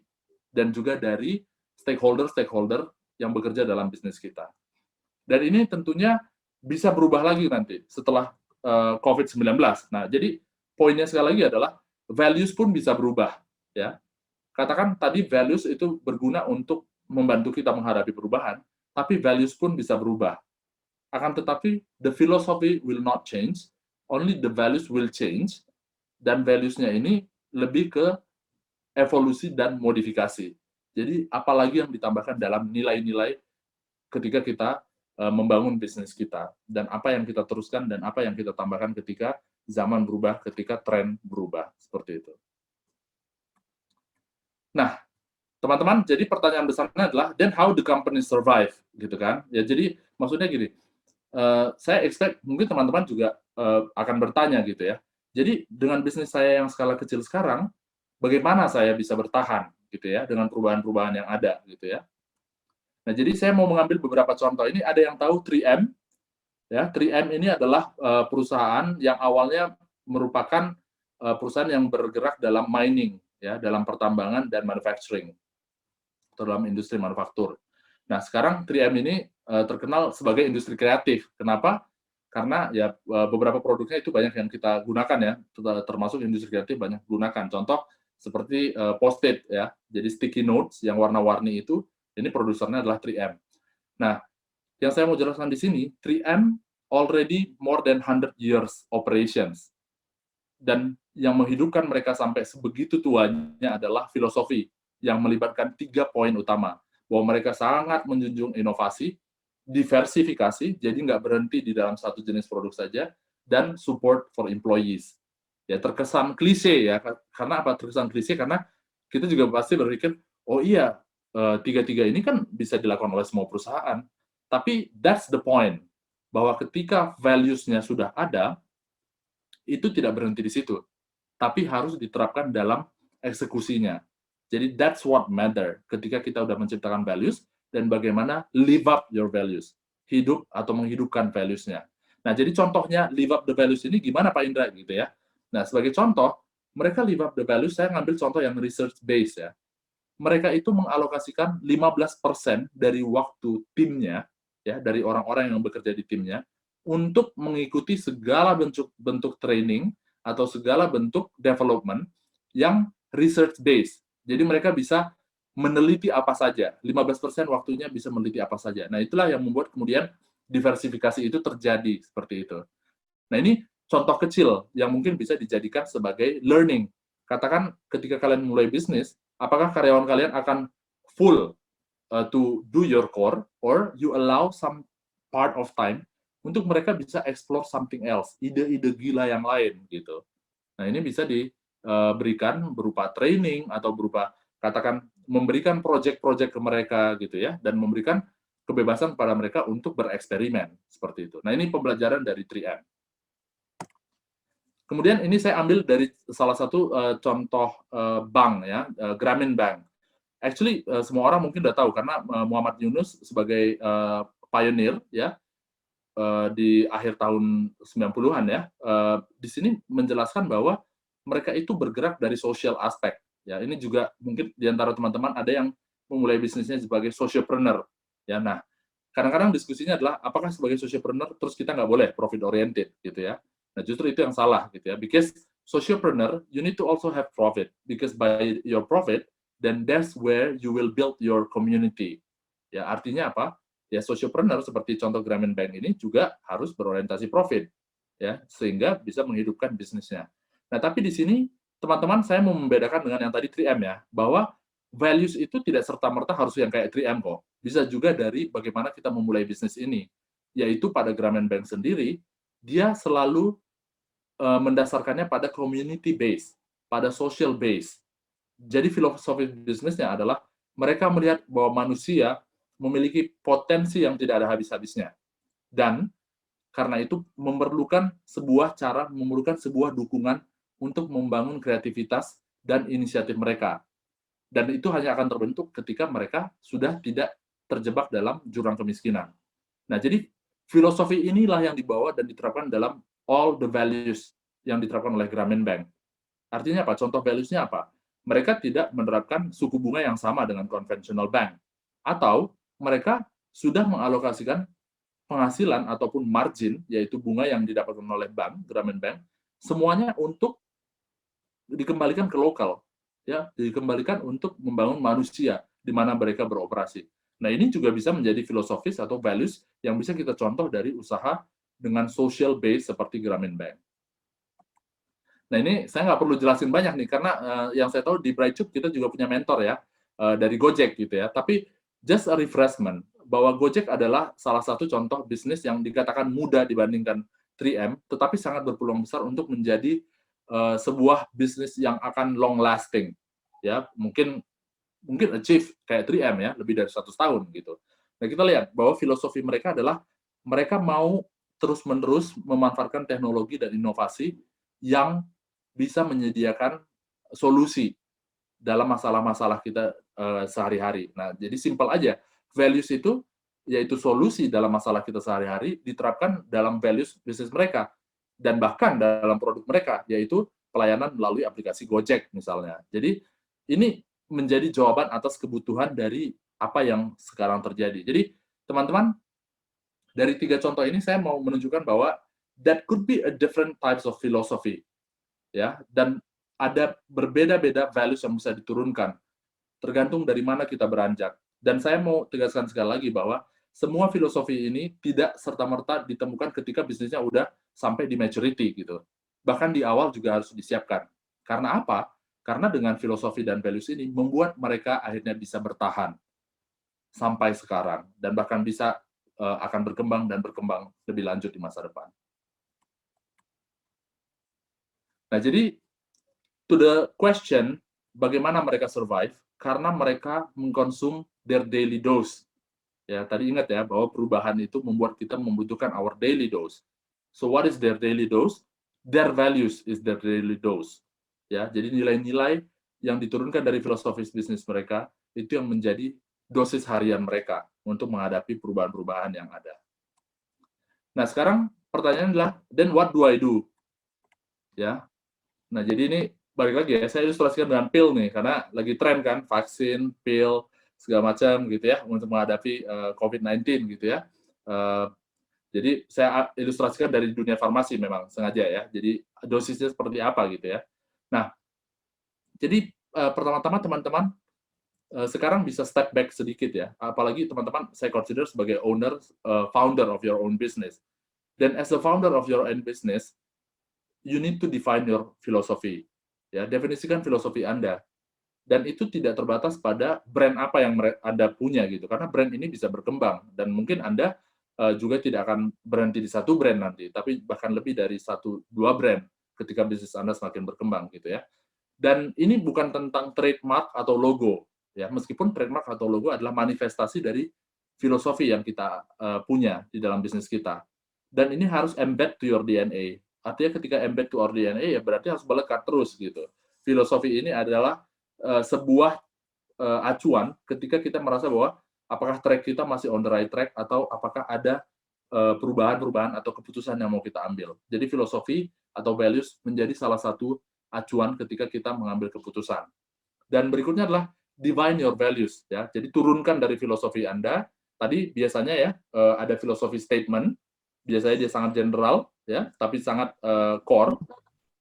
dan juga dari stakeholder-stakeholder yang bekerja dalam bisnis kita. Dan ini tentunya bisa berubah lagi nanti setelah COVID-19. Nah, jadi poinnya sekali lagi adalah values pun bisa berubah ya. Katakan tadi values itu berguna untuk membantu kita menghadapi perubahan, tapi values pun bisa berubah. Akan tetapi the philosophy will not change, only the values will change, dan values-nya ini lebih ke evolusi dan modifikasi. Jadi apalagi yang ditambahkan dalam nilai-nilai ketika kita membangun bisnis kita, dan apa yang kita teruskan dan apa yang kita tambahkan ketika zaman berubah, ketika tren berubah, seperti itu. Nah, teman-teman, jadi pertanyaan besarnya adalah then how the company survive, gitu kan? Ya, jadi maksudnya gini, saya expect mungkin teman-teman juga akan bertanya gitu ya. Jadi dengan bisnis saya yang skala kecil sekarang, bagaimana saya bisa bertahan gitu ya dengan perubahan-perubahan yang ada gitu ya. Nah, jadi saya mau mengambil beberapa contoh. Ini ada yang tahu 3M ya. 3M ini adalah perusahaan yang awalnya merupakan perusahaan yang bergerak dalam mining ya, dalam pertambangan dan manufacturing atau dalam industri manufaktur. Nah, sekarang 3M ini terkenal sebagai industri kreatif. Kenapa? Karena ya beberapa produknya itu banyak yang kita gunakan ya, termasuk industri kreatif banyak gunakan. Contoh seperti Post-it ya, jadi sticky notes yang warna-warni itu, ini produsernya adalah 3M. Nah, yang saya mau jelaskan di sini, 3M already more than 100 years operations. Dan yang menghidupkan mereka sampai sebegitu tuanya adalah filosofi yang melibatkan 3 poin utama. Bahwa mereka sangat menjunjung inovasi, diversifikasi, jadi nggak berhenti di dalam satu jenis produk saja, dan support for employees. Ya, terkesan klise ya, karena apa terkesan klise? Karena kita juga pasti berpikir, oh iya, tiga-tiga ini kan bisa dilakukan oleh semua perusahaan. Tapi that's the point, bahwa ketika values-nya sudah ada, itu tidak berhenti di situ, tapi harus diterapkan dalam eksekusinya. Jadi that's what matter ketika kita udah menciptakan values dan bagaimana live up your values, hidup atau menghidupkan values-nya. Nah, jadi contohnya live up the values ini gimana Pak Indra gitu ya. Nah, sebagai contoh, mereka live up the values, saya ngambil contoh yang research based ya. Mereka itu mengalokasikan 15% dari waktu timnya, ya, dari orang-orang yang bekerja di timnya, untuk mengikuti segala bentuk training atau segala bentuk development yang research based. Jadi mereka bisa meneliti apa saja. 15% waktunya bisa meneliti apa saja. Nah, itulah yang membuat kemudian diversifikasi itu terjadi seperti itu. Nah, ini contoh kecil yang mungkin bisa dijadikan sebagai learning. Katakan ketika kalian mulai bisnis, apakah karyawan kalian akan full to do your core, or you allow some part of time untuk mereka bisa explore something else, ide-ide gila yang lain gitu. Nah, ini bisa diberikan berupa training atau berupa katakan memberikan project-project ke mereka gitu ya, dan memberikan kebebasan pada mereka untuk bereksperimen seperti itu. Nah, ini pembelajaran dari 3M. Kemudian ini saya ambil dari salah satu contoh bank ya, Grameen Bank. Actually semua orang mungkin udah tahu karena Muhammad Yunus sebagai pioneer ya di akhir tahun 90-an ya, di sini menjelaskan bahwa mereka itu bergerak dari social aspect. Ya, ini juga mungkin di antara teman-teman ada yang memulai bisnisnya sebagai sociopreneur. Ya, nah, kadang-kadang diskusinya adalah apakah sebagai sociopreneur terus kita nggak boleh profit oriented gitu ya. Nah, justru itu yang salah gitu ya. Because sociopreneur, you need to also have profit. Because by your profit, then that's where you will build your community. Ya, artinya apa? Ya, sociopreneur seperti contoh Grameen Bank ini juga harus berorientasi profit, ya, sehingga bisa menghidupkan bisnisnya. Nah, tapi di sini teman-teman saya mau membedakan dengan yang tadi 3M ya, bahwa values itu tidak serta-merta harus yang kayak 3M kok. Bisa juga dari bagaimana kita memulai bisnis ini. Yaitu pada Grameen Bank sendiri, dia selalu mendasarkannya pada community base, pada social base. Jadi filosofi bisnisnya adalah mereka melihat bahwa manusia memiliki potensi yang tidak ada habis-habisnya. Dan karena itu memerlukan sebuah dukungan untuk membangun kreativitas dan inisiatif mereka. Dan itu hanya akan terbentuk ketika mereka sudah tidak terjebak dalam jurang kemiskinan. Nah, jadi filosofi inilah yang dibawa dan diterapkan dalam all the values yang diterapkan oleh Grameen Bank. Artinya apa? Contoh values-nya apa? Mereka tidak menerapkan suku bunga yang sama dengan konvensional bank. Atau mereka sudah mengalokasikan penghasilan ataupun margin, yaitu bunga yang didapatkan oleh bank, Grameen Bank, semuanya untuk dikembalikan ke lokal, ya, dikembalikan untuk membangun manusia di mana mereka beroperasi. Nah, ini juga bisa menjadi filosofis atau values yang bisa kita contoh dari usaha dengan social base seperti Grameen Bank. Nah, ini saya nggak perlu jelasin banyak nih, karena yang saya tahu di Brightshop kita juga punya mentor ya, dari Gojek gitu ya. Tapi just a refreshment, bahwa Gojek adalah salah satu contoh bisnis yang dikatakan mudah dibandingkan 3M, tetapi sangat berpeluang besar untuk menjadi sebuah bisnis yang akan long lasting. Ya, mungkin achieve kayak 3M ya, lebih dari 100 tahun gitu. Nah, kita lihat bahwa filosofi mereka adalah mereka mau terus-menerus memanfaatkan teknologi dan inovasi yang bisa menyediakan solusi dalam masalah-masalah kita sehari-hari. Nah, jadi simpel aja. Values itu yaitu solusi dalam masalah kita sehari-hari diterapkan dalam values bisnis mereka dan bahkan dalam produk mereka, yaitu pelayanan melalui aplikasi Gojek misalnya. Jadi ini menjadi jawaban atas kebutuhan dari apa yang sekarang terjadi. Jadi teman-teman, dari 3 contoh ini saya mau menunjukkan bahwa that could be a different types of philosophy, ya, dan ada berbeda-beda values yang bisa diturunkan tergantung dari mana kita beranjak. Dan saya mau tegaskan sekali lagi bahwa semua filosofi ini tidak serta-merta ditemukan ketika bisnisnya udah sampai di maturity gitu. Bahkan di awal juga harus disiapkan. Karena apa? Karena dengan filosofi dan values ini membuat mereka akhirnya bisa bertahan sampai sekarang dan bahkan bisa akan berkembang dan berkembang lebih lanjut di masa depan. Nah, jadi to the question, bagaimana mereka survive? Karena mereka mengkonsum their daily dose. Ya, tadi ingat ya, bahwa perubahan itu membuat kita membutuhkan our daily dose. So, what is their daily dose? Their values is their daily dose. Ya, jadi nilai-nilai yang diturunkan dari filosofis bisnis mereka, itu yang menjadi dosis harian mereka untuk menghadapi perubahan-perubahan yang ada. Nah, sekarang pertanyaannya adalah, then what do I do? Ya, nah jadi ini balik lagi ya, saya ilustrasikan dengan pil nih, karena lagi tren kan, vaksin, pil, segala macam gitu ya, untuk menghadapi COVID-19 gitu ya. Jadi saya ilustrasikan dari dunia farmasi memang, sengaja ya, jadi dosisnya seperti apa gitu ya. Nah, jadi pertama-tama teman-teman, sekarang bisa step back sedikit ya, apalagi teman-teman saya consider sebagai owner, founder of your own business. Dan as a founder of your own business, you need to define your philosophy. Ya, definisikan filosofi Anda. Dan itu tidak terbatas pada brand apa yang Anda punya gitu. Karena brand ini bisa berkembang dan mungkin Anda juga tidak akan berhenti di satu brand nanti, tapi bahkan lebih dari 1-2 brand ketika bisnis Anda semakin berkembang gitu ya. Dan ini bukan tentang trademark atau logo ya, meskipun trademark atau logo adalah manifestasi dari filosofi yang kita punya di dalam bisnis kita. Dan ini harus embed to your DNA. Artinya ketika embed to our DNA ya berarti harus melekat terus gitu. Filosofi ini adalah sebuah acuan ketika kita merasa bahwa apakah track kita masih on the right track atau apakah ada perubahan-perubahan atau keputusan yang mau kita ambil. Jadi filosofi atau values menjadi salah satu acuan ketika kita mengambil keputusan. Dan berikutnya adalah define your values ya. Jadi turunkan dari filosofi Anda. Tadi biasanya ya ada filosofi statement, biasanya dia sangat general ya, tapi sangat core.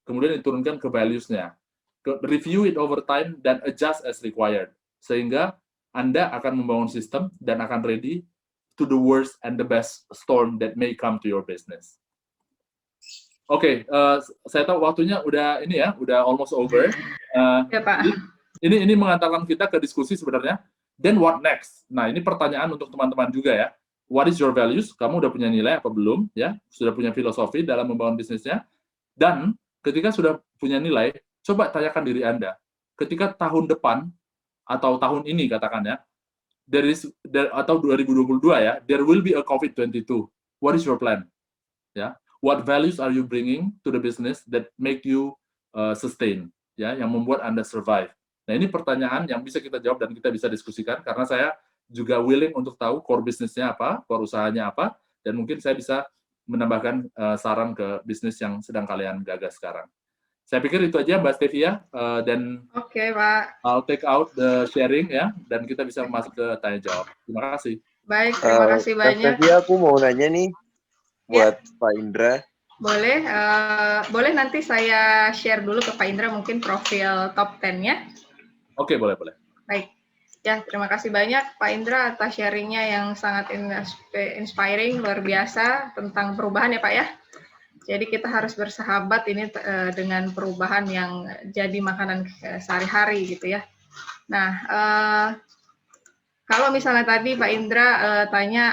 Kemudian diturunkan ke values-nya. Review it over time dan adjust as required. Sehingga Anda akan membangun sistem dan akan ready to the worst and the best storm that may come to your business. Oke, saya tahu waktunya udah ini ya, udah almost over. Ya, Pak. Ini mengantarkan kita ke diskusi sebenarnya. Then what next? Nah, ini pertanyaan untuk teman-teman juga ya. What is your values? Kamu udah punya nilai apa belum? Ya, sudah punya filosofi dalam membangun bisnisnya. Dan ketika sudah punya nilai, coba tanyakan diri Anda. Ketika tahun depan atau tahun ini katakan ya, atau 2022 ya, there will be a COVID-22. What is your plan? Ya, what values are you bringing to the business that make you sustain? Ya, yang membuat Anda survive. Nah, ini pertanyaan yang bisa kita jawab dan kita bisa diskusikan karena saya juga willing untuk tahu core bisnisnya apa, core usahanya apa, dan mungkin saya bisa menambahkan saran ke bisnis yang sedang kalian gagas sekarang. Saya pikir itu aja Mbak Stevia, dan Oke, Pak. I'll take out the sharing ya, dan kita bisa masuk ke tanya jawab. Terima kasih. Baik, terima kasih banyak. Stevia, aku mau nanya nih buat Pak Indra. Boleh, boleh nanti saya share dulu ke Pak Indra mungkin profil top 10-nya. Oke, boleh. Baik. Ya, terima kasih banyak Pak Indra atas sharing-nya yang sangat inspiring, luar biasa tentang perubahan ya Pak ya. Jadi kita harus bersahabat ini dengan perubahan yang jadi makanan sehari-hari gitu ya. Nah, kalau misalnya tadi Pak Indra tanya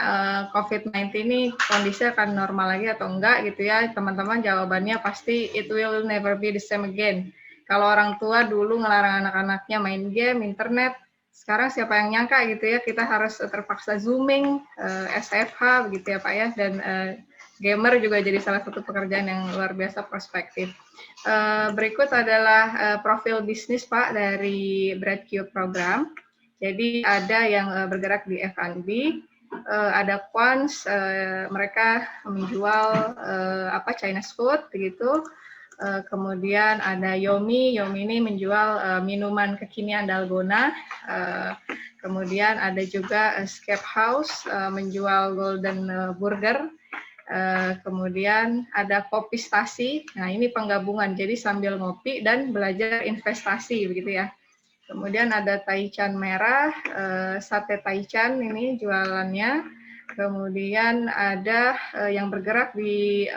COVID-19 ini kondisi akan normal lagi atau enggak gitu ya, teman-teman jawabannya pasti it will never be the same again. Kalau orang tua dulu ngelarang anak-anaknya main game, internet, sekarang siapa yang nyangka gitu ya, kita harus terpaksa zooming, SFH begitu ya Pak ya, dan gamer juga jadi salah satu pekerjaan yang luar biasa prospektif. Berikut adalah profil bisnis Pak dari Breadcube Program. Jadi ada yang bergerak di F&B, ada Quans, mereka menjual Chinese food begitu. Kemudian ada Yomi. Yomi ini menjual minuman kekinian dalgona. Kemudian ada juga Escape House menjual golden burger. Kemudian ada Kopistasi. Nah, ini penggabungan. Jadi sambil ngopi dan belajar investasi begitu ya. Kemudian ada Taichan merah, sate Taichan ini jualannya. Kemudian ada yang bergerak di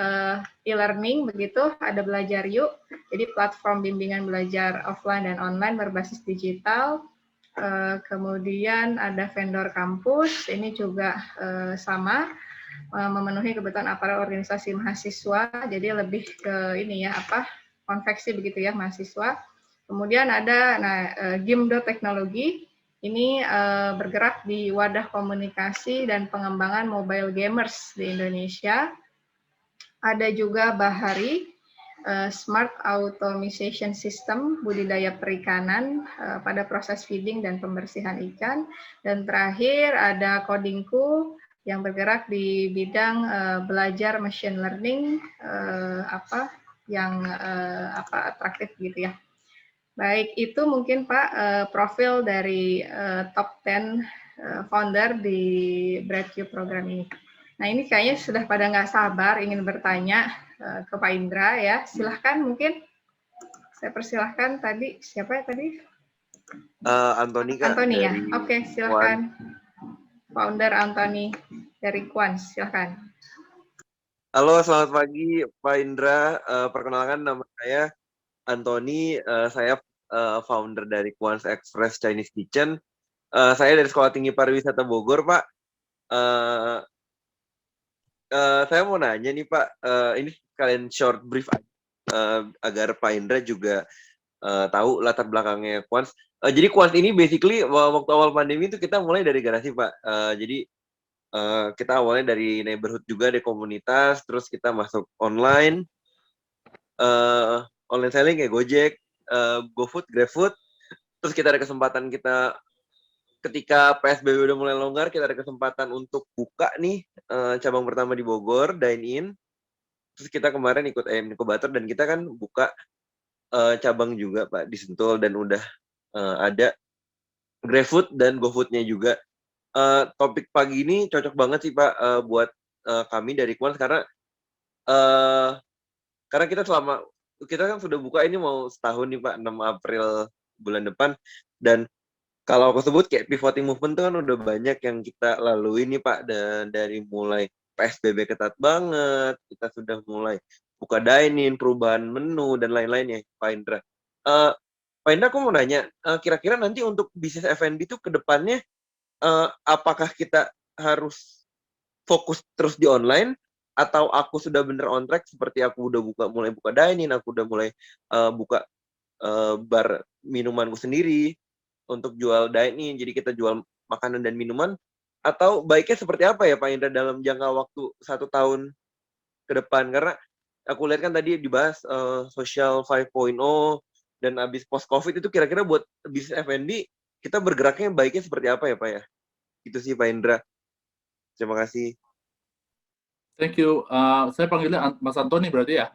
e-learning begitu, ada Belajar Yuk. Jadi platform bimbingan belajar offline dan online berbasis digital. Kemudian ada vendor kampus, ini juga sama memenuhi kebutuhan aparat organisasi mahasiswa. Jadi lebih ke ini ya konveksi begitu ya mahasiswa. Kemudian ada Gimdo Teknologi, ini bergerak di wadah komunikasi dan pengembangan mobile gamers di Indonesia. Ada juga Bahari, Smart Automation System, budidaya perikanan pada proses feeding dan pembersihan ikan. Dan terakhir ada Codingku, yang bergerak di bidang belajar machine learning, yang atraktif gitu ya. Baik, itu mungkin Pak profil dari top 10 founder di BreadQ program ini. Nah, ini kayaknya sudah pada nggak sabar ingin bertanya ke Pak Indra ya. Silahkan mungkin saya persilahkan tadi. Siapa ya tadi? Antoni, Kak. Antoni ya? Oke, silahkan. Founder Antoni dari Quans, silahkan. Halo, selamat pagi Pak Indra. Perkenalkan nama saya Antoni, saya founder dari Quans Express Chinese Kitchen. Saya dari Sekolah Tinggi Pariwisata Bogor, Pak. Saya mau nanya nih, Pak. Ini kalian short brief agar Pak Indra juga tahu latar belakangnya Quans. Jadi Quans ini basically waktu awal pandemi itu kita mulai dari garasi, Pak. Jadi kita awalnya dari neighborhood juga, dari komunitas, terus kita masuk online. Online selling kayak Gojek, GoFood, GrabFood. Terus kita ada kesempatan ketika PSBB udah mulai longgar, kita ada kesempatan untuk buka nih cabang pertama di Bogor, dine-in. Terus kita kemarin ikut AM Inkubator dan kita kan buka cabang juga Pak di Sentul dan udah ada GrabFood dan GoFood-nya juga. Topik pagi ini cocok banget sih Pak buat kami dari Quans karena kita kan sudah buka ini mau setahun nih Pak, 6 April bulan depan. Dan kalau aku sebut kayak pivoting movement itu kan udah banyak yang kita lalui nih Pak. Dan dari mulai PSBB ketat banget, kita sudah mulai buka dine-in, perubahan menu, dan lain-lain ya Pak Indra. Pak Indra aku mau nanya, kira-kira nanti untuk bisnis F&B itu ke depannya, apakah kita harus fokus terus di online, atau aku sudah bener on track seperti aku udah mulai buka dine-in, aku udah mulai buka bar minumanku sendiri untuk jual dine-in, jadi kita jual makanan dan minuman, atau baiknya seperti apa ya Pak Indra dalam jangka waktu 1 tahun ke depan? Karena aku lihat kan tadi dibahas social 5.0 dan abis post COVID itu kira-kira buat bisnis F&B kita bergeraknya baiknya seperti apa ya Pak ya? Itu sih Pak Indra. Terima kasih. Thank you. Saya panggilnya Mas Antoni berarti ya?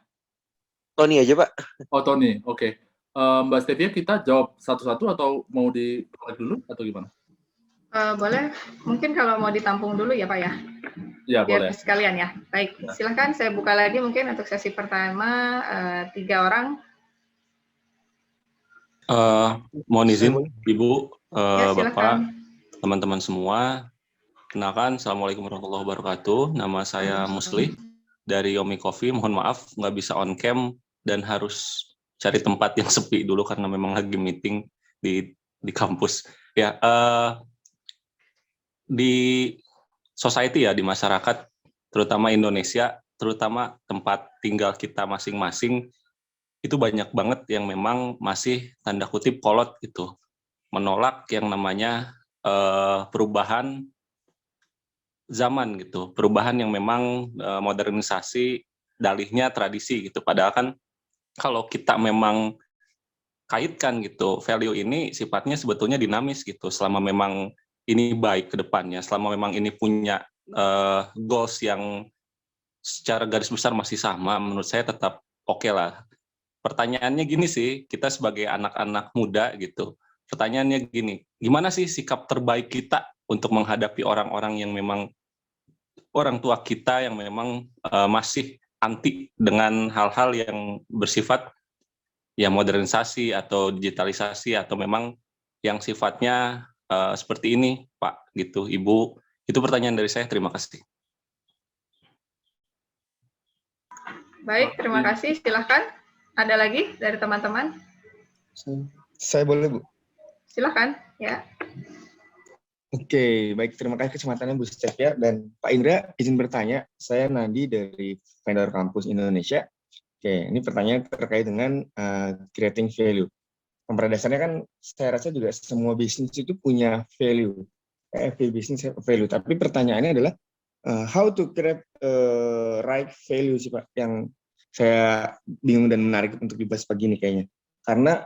Tony aja Pak. Oh, Tony. Oke. Mbak Stevia, kita jawab satu-satu atau mau di-collect dulu atau gimana? Boleh. Mungkin kalau mau ditampung dulu ya Pak ya? Ya, biar boleh. sekalian ya. Baik, silahkan saya buka lagi mungkin untuk sesi pertama 3 orang. Mohon izin, Ibu, Ya, Bapak, teman-teman semua. Kenalkan, Assalamualaikum warahmatullahi wabarakatuh. Nama saya Musli dari Yomi Coffee. Mohon maaf, nggak bisa on cam dan harus cari tempat yang sepi dulu karena memang lagi meeting di kampus. Ya, di society ya, di masyarakat, terutama Indonesia, terutama tempat tinggal kita masing-masing, itu banyak banget yang memang masih tanda kutip kolot gitu, menolak yang namanya perubahan zaman gitu, perubahan yang memang modernisasi, dalihnya tradisi gitu. Padahal kan kalau kita memang kaitkan gitu, value ini sifatnya sebetulnya dinamis gitu, selama memang ini baik ke depannya, selama memang ini punya goals yang secara garis besar masih sama, menurut saya tetap oke lah. pertanyaannya gini sih, kita sebagai anak-anak muda gitu, pertanyaannya gini, gimana sih sikap terbaik kita untuk menghadapi orang-orang yang memang orang tua kita yang memang masih anti dengan hal-hal yang bersifat ya modernisasi atau digitalisasi atau memang yang sifatnya seperti ini, Pak, gitu, Ibu. Itu pertanyaan dari saya. Terima kasih. Baik, terima kasih. Silahkan. Ada lagi dari teman-teman? Saya boleh, Bu? Silahkan, ya. Oke, baik. Terima kasih kesempatannya Bu Stevia dan Pak Indra. Izin bertanya, saya Nadi dari Vendor Kampus Indonesia. Oke, ini pertanyaan terkait dengan creating value. Yang pada dasarnya kan saya rasa juga semua bisnis itu punya value. Every business have value. Tapi pertanyaannya adalah how to create right value sih Pak, yang saya bingung dan menarik untuk dibahas pagi ini kayaknya. Karena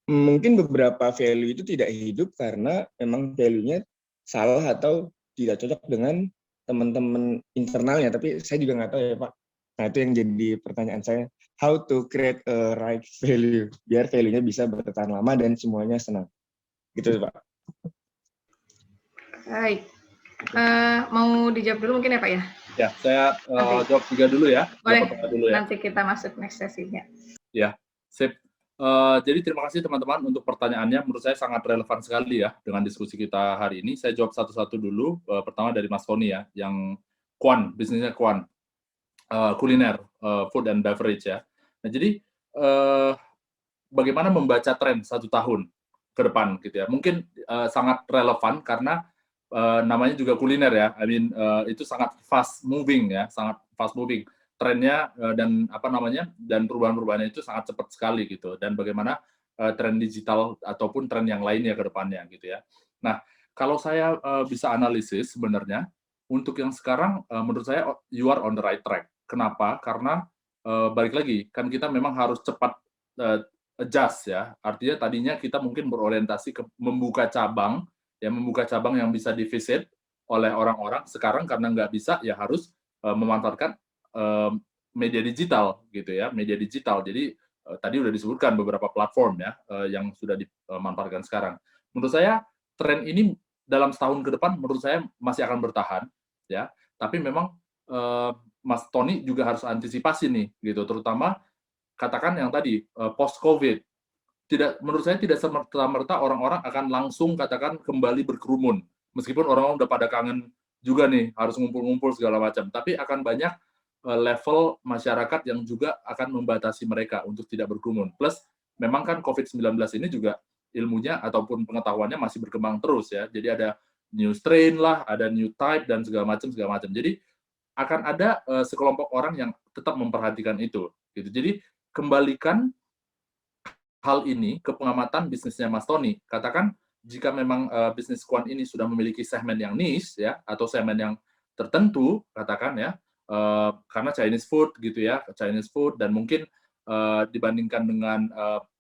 mungkin beberapa value itu tidak hidup karena memang value-nya salah atau tidak cocok dengan teman-teman internalnya. Tapi saya juga nggak tahu ya Pak. Nah itu yang jadi pertanyaan saya. How to create a right value biar value-nya bisa bertahan lama dan semuanya senang. Gitu Pak. Baik. Mau dijawab dulu mungkin ya Pak ya? Ya, saya jawab 3 dulu ya. Boleh, dulu ya. nanti kita masuk next sesinya. Ya, sip. Jadi terima kasih teman-teman untuk pertanyaannya. Menurut saya sangat relevan sekali ya dengan diskusi kita hari ini. Saya jawab satu-satu dulu. Pertama dari Mas Tony ya, yang Kuan, bisnisnya Kuan, kuliner, food and beverage ya. Nah jadi bagaimana membaca tren 1 tahun ke depan gitu ya? Mungkin sangat relevan karena namanya juga kuliner ya. I mean itu sangat fast moving ya, sangat fast moving. Trennya dan dan perubahan-perubahannya itu sangat cepat sekali gitu, dan bagaimana tren digital ataupun tren yang lainnya ke depannya gitu ya. Nah, kalau saya bisa analisis sebenarnya untuk yang sekarang menurut saya you are on the right track. Kenapa? Karena balik lagi kan kita memang harus cepat adjust ya. Artinya tadinya kita mungkin berorientasi ke membuka cabang yang bisa divisit oleh orang-orang. Sekarang karena nggak bisa ya harus memanfaatkan media digital gitu ya, media digital. Jadi tadi udah disebutkan beberapa platform ya yang sudah dimanfaatkan sekarang. Menurut saya tren ini dalam setahun ke depan menurut saya masih akan bertahan ya. Tapi memang Mas Tony juga harus antisipasi nih gitu, terutama katakan yang tadi post COVID. Menurut saya tidak serta-merta orang-orang akan langsung katakan kembali berkerumun. Meskipun orang-orang udah pada kangen juga nih harus ngumpul-ngumpul segala macam, tapi akan banyak level masyarakat yang juga akan membatasi mereka untuk tidak berkerumun. Plus, memang kan COVID-19 ini juga ilmunya ataupun pengetahuannya masih berkembang terus ya. Jadi ada new strain lah, ada new type, dan segala macam. Jadi, akan ada sekelompok orang yang tetap memperhatikan itu. Gitu. Jadi, kembalikan hal ini ke pengamatan bisnisnya Mas Tony. Katakan, jika memang bisnis Kuan ini sudah memiliki segmen yang niche, ya, atau segmen yang tertentu, katakan ya, karena Chinese food gitu ya, Chinese food, dan mungkin dibandingkan dengan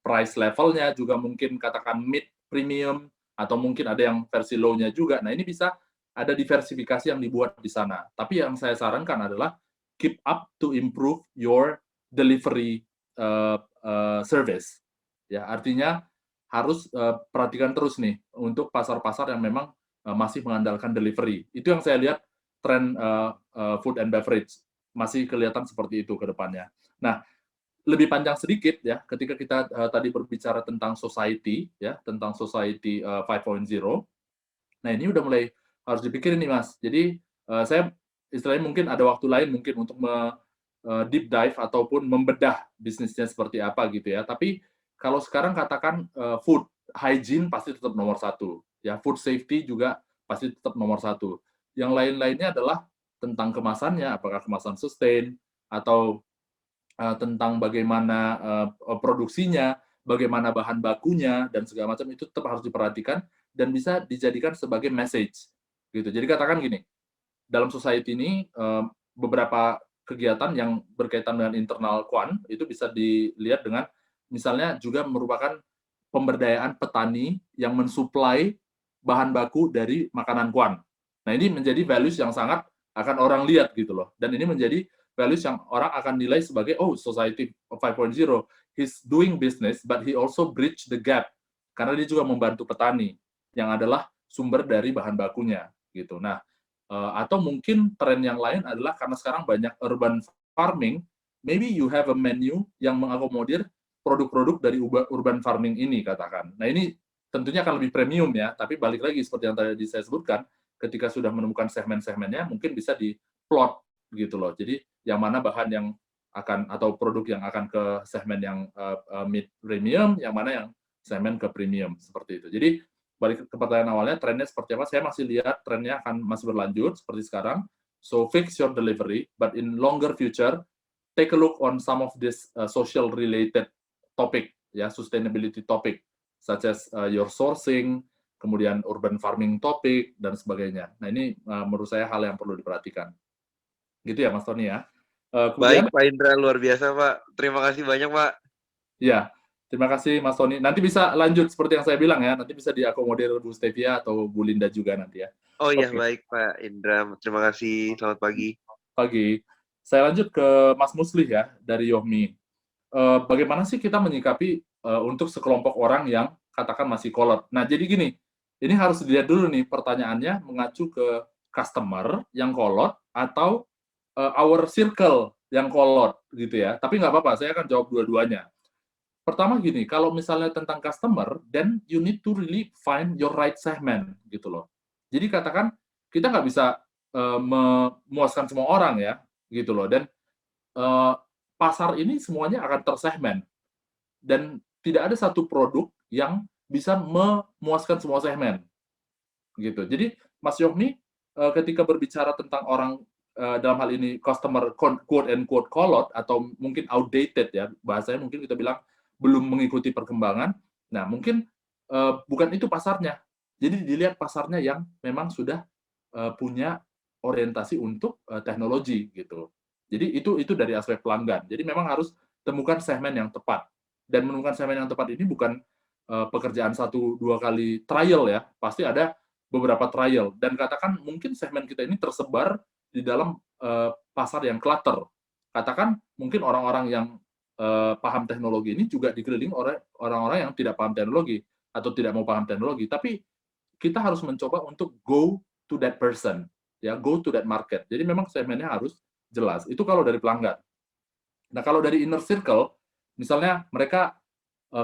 price levelnya juga mungkin katakan mid premium, atau mungkin ada yang versi low-nya juga. Nah ini bisa ada diversifikasi yang dibuat di sana. Tapi yang saya sarankan adalah keep up to improve your delivery service. Ya artinya harus perhatikan terus nih untuk pasar-pasar yang memang masih mengandalkan delivery. Itu yang saya lihat tren food and beverage masih kelihatan seperti itu ke depannya. Nah, lebih panjang sedikit ya, ketika kita tadi berbicara tentang society ya, tentang society 5.0. Nah, ini udah mulai harus dipikirin nih, Mas. Jadi saya istilahnya mungkin ada waktu lain mungkin untuk deep dive ataupun membedah bisnisnya seperti apa gitu ya. Tapi kalau sekarang katakan food hygiene pasti tetap nomor 1 ya, food safety juga pasti tetap nomor 1. Yang lain-lainnya adalah tentang kemasannya, apakah kemasan sustain, atau tentang bagaimana produksinya, bagaimana bahan bakunya, dan segala macam itu tetap harus diperhatikan dan bisa dijadikan sebagai message. Gitu. Jadi katakan gini, dalam society ini beberapa kegiatan yang berkaitan dengan internal Kuan itu bisa dilihat dengan misalnya juga merupakan pemberdayaan petani yang mensuplai bahan baku dari makanan Kuan. Nah, ini menjadi values yang sangat akan orang lihat gitu loh. Dan ini menjadi values yang orang akan nilai sebagai society 5.0, he's doing business but he also bridge the gap karena dia juga membantu petani yang adalah sumber dari bahan bakunya gitu. Nah, atau mungkin tren yang lain adalah karena sekarang banyak urban farming, maybe you have a menu yang mengakomodir produk-produk dari urban farming ini katakan. Nah, ini tentunya akan lebih premium ya, tapi balik lagi seperti yang tadi saya sebutkan, ketika sudah menemukan segmen-segmennya mungkin bisa diplot gitu loh. Jadi yang mana bahan yang akan atau produk yang akan ke segmen yang mid premium, yang mana yang segmen ke premium seperti itu. Jadi balik ke pertanyaan awalnya, trennya seperti apa? Saya masih lihat trennya akan masih berlanjut seperti sekarang. So fix your delivery, but in longer future, take a look on some of this social related topic, ya, sustainability topic, such as your sourcing, kemudian urban farming topic dan sebagainya. Nah ini menurut saya hal yang perlu diperhatikan. Gitu ya Mas Tony ya. Baik Kemudian, Pak Indra, luar biasa Pak. Terima kasih banyak Pak. ya, terima kasih Mas Tony. Nanti bisa lanjut seperti yang saya bilang ya, nanti bisa diakomodir Bu Stevia atau Bu Linda juga nanti ya. Oh iya, Oke. baik Pak Indra. Terima kasih. Selamat pagi. Pagi. Saya lanjut ke Mas Muslih ya, dari Yohmi. Bagaimana sih kita menyikapi untuk sekelompok orang yang katakan masih kolot? Nah, jadi gini, ini harus dilihat dulu nih pertanyaannya mengacu ke customer yang kolot atau our circle yang kolot gitu ya. Tapi nggak apa-apa, saya akan jawab dua-duanya. Pertama gini, kalau misalnya tentang customer, then you need to really find your right segment gitu loh. Jadi katakan kita nggak bisa memuaskan semua orang ya gitu loh. Dan pasar ini semuanya akan tersegmen dan tidak ada satu produk yang bisa memuaskan semua segmen gitu. Jadi Mas Yohmi ketika berbicara tentang orang dalam hal ini customer quote and quote kolot atau mungkin outdated ya, bahasanya mungkin kita bilang belum mengikuti perkembangan. Nah, mungkin bukan itu pasarnya. Jadi dilihat pasarnya yang memang sudah punya orientasi untuk teknologi gitu. Jadi itu dari aspek pelanggan. Jadi memang harus temukan segmen yang tepat. Dan menemukan segmen yang tepat ini bukan pekerjaan 1-2 kali trial ya, pasti ada beberapa trial. Dan katakan mungkin segmen kita ini tersebar di dalam pasar yang clutter. Katakan mungkin orang-orang yang paham teknologi ini juga dikelilingi oleh orang-orang yang tidak paham teknologi atau tidak mau paham teknologi. Tapi kita harus mencoba untuk go to that person, ya, go to that market. Jadi memang segmennya harus jelas. Itu kalau dari pelanggan. Nah, kalau dari inner circle, misalnya mereka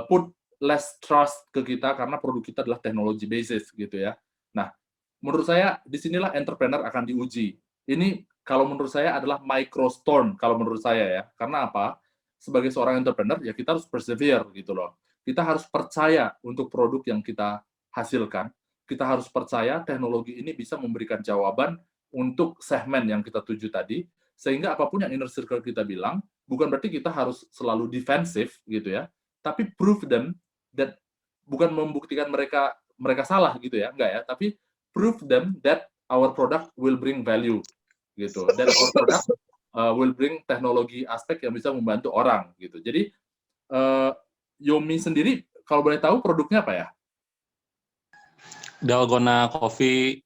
put less trust ke kita karena produk kita adalah teknologi basis gitu ya. Nah, menurut saya disinilah entrepreneur akan diuji. Ini kalau menurut saya adalah microstorm kalau menurut saya ya. Karena apa? Sebagai seorang entrepreneur ya kita harus persevere gitu loh. Kita harus percaya untuk produk yang kita hasilkan. Kita harus percaya teknologi ini bisa memberikan jawaban untuk segmen yang kita tuju tadi, sehingga apapun yang inner circle kita bilang, bukan berarti kita harus selalu defensif gitu ya, tapi prove them that, bukan membuktikan mereka salah gitu ya, enggak ya, tapi prove them that our product will bring value gitu, dan our product will bring teknologi aspek yang bisa membantu orang gitu. Jadi Yomi sendiri kalau boleh tahu produknya apa ya? Dalgona Coffee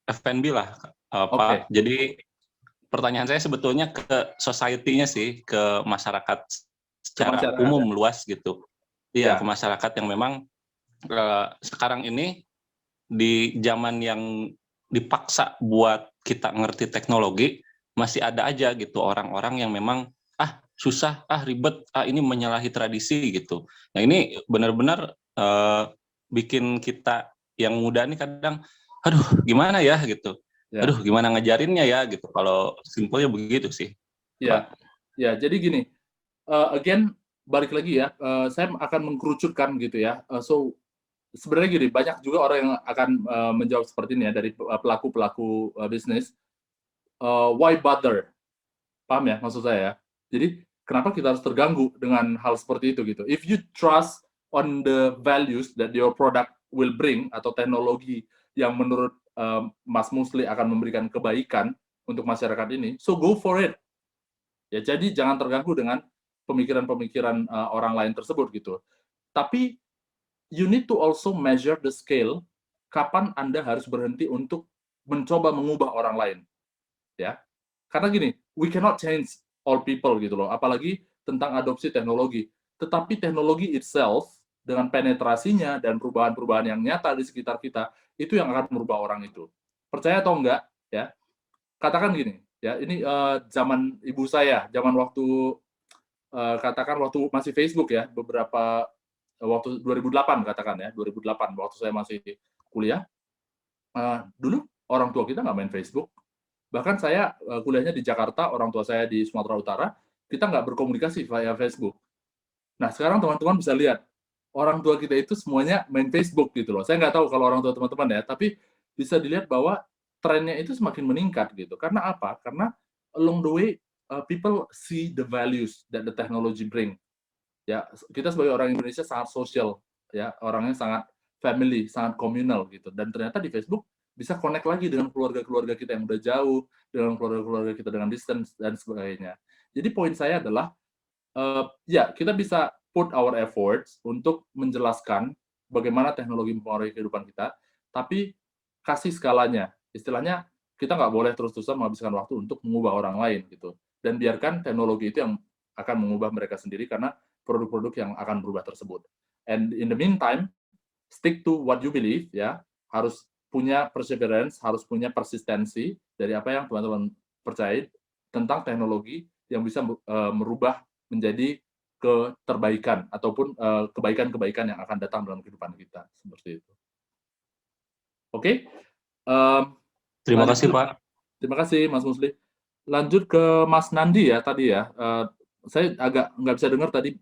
F&B lah, Pak. Okay. Jadi pertanyaan saya sebetulnya ke society-nya sih, ke masyarakat secara umum ya? Luas gitu. Iya, ke masyarakat yang memang sekarang ini di zaman yang dipaksa buat kita ngerti teknologi, masih ada aja gitu orang-orang yang memang susah, ribet, ini menyalahi tradisi gitu. Nah ini benar-benar bikin kita yang muda nih kadang, aduh gimana ya gitu, aduh gimana ngajarinnya ya gitu. Kalau simpelnya begitu sih. Ya, ya. Jadi gini, again balik lagi ya, saya akan mengkerucutkan gitu ya. So sebenarnya gini, banyak juga orang yang akan menjawab seperti ini ya dari pelaku-pelaku bisnis. Why bother? Paham ya maksud saya? Jadi kenapa kita harus terganggu dengan hal seperti itu gitu? If you trust on the values that your product will bring atau teknologi yang menurut Mas Musli akan memberikan kebaikan untuk masyarakat ini, so go for it. Ya, jadi jangan terganggu dengan pemikiran-pemikiran orang lain tersebut gitu. Tapi you need to also measure the scale kapan Anda harus berhenti untuk mencoba mengubah orang lain. Ya. Karena gini, we cannot change all people gitu loh, apalagi tentang adopsi teknologi. Tetapi teknologi itself dengan penetrasinya dan perubahan-perubahan yang nyata di sekitar kita itu yang akan merubah orang itu. Percaya atau enggak, ya. Katakan gini, ya, ini zaman ibu saya, zaman waktu katakan waktu masih Facebook ya, beberapa waktu 2008 katakan ya, 2008 waktu saya masih kuliah, dulu orang tua kita nggak main Facebook. Bahkan saya kuliahnya di Jakarta, orang tua saya di Sumatera Utara, kita nggak berkomunikasi via Facebook. Nah, sekarang teman-teman bisa lihat, orang tua kita itu semuanya main Facebook gitu loh. Saya nggak tahu kalau orang tua teman-teman ya, tapi bisa dilihat bahwa trennya itu semakin meningkat gitu. Karena apa? Karena along the way, people see the values that the technology bring. Ya, kita sebagai orang Indonesia sangat sosial, ya, orangnya sangat family, sangat communal gitu. Dan ternyata di Facebook bisa connect lagi dengan keluarga-keluarga kita yang udah jauh, dengan keluarga-keluarga kita dengan distance dan sebagainya. Jadi poin saya adalah ya, kita bisa put our efforts untuk menjelaskan bagaimana teknologi mempengaruhi kehidupan kita, tapi kasih skalanya. Istilahnya, kita nggak boleh terus-terusan menghabiskan waktu untuk mengubah orang lain gitu. Dan biarkan teknologi itu yang akan mengubah mereka sendiri karena produk-produk yang akan berubah tersebut. And in the meantime, stick to what you believe, ya. Harus punya perseverance, harus punya persistensi dari apa yang teman-teman percaya tentang teknologi yang bisa merubah menjadi keterbaikan ataupun kebaikan-kebaikan yang akan datang dalam kehidupan kita, seperti itu. Oke. Terima kasih, Pak. Terima kasih, Mas Musli. Lanjut ke Mas Nandi ya tadi ya. Saya agak nggak bisa dengar tadi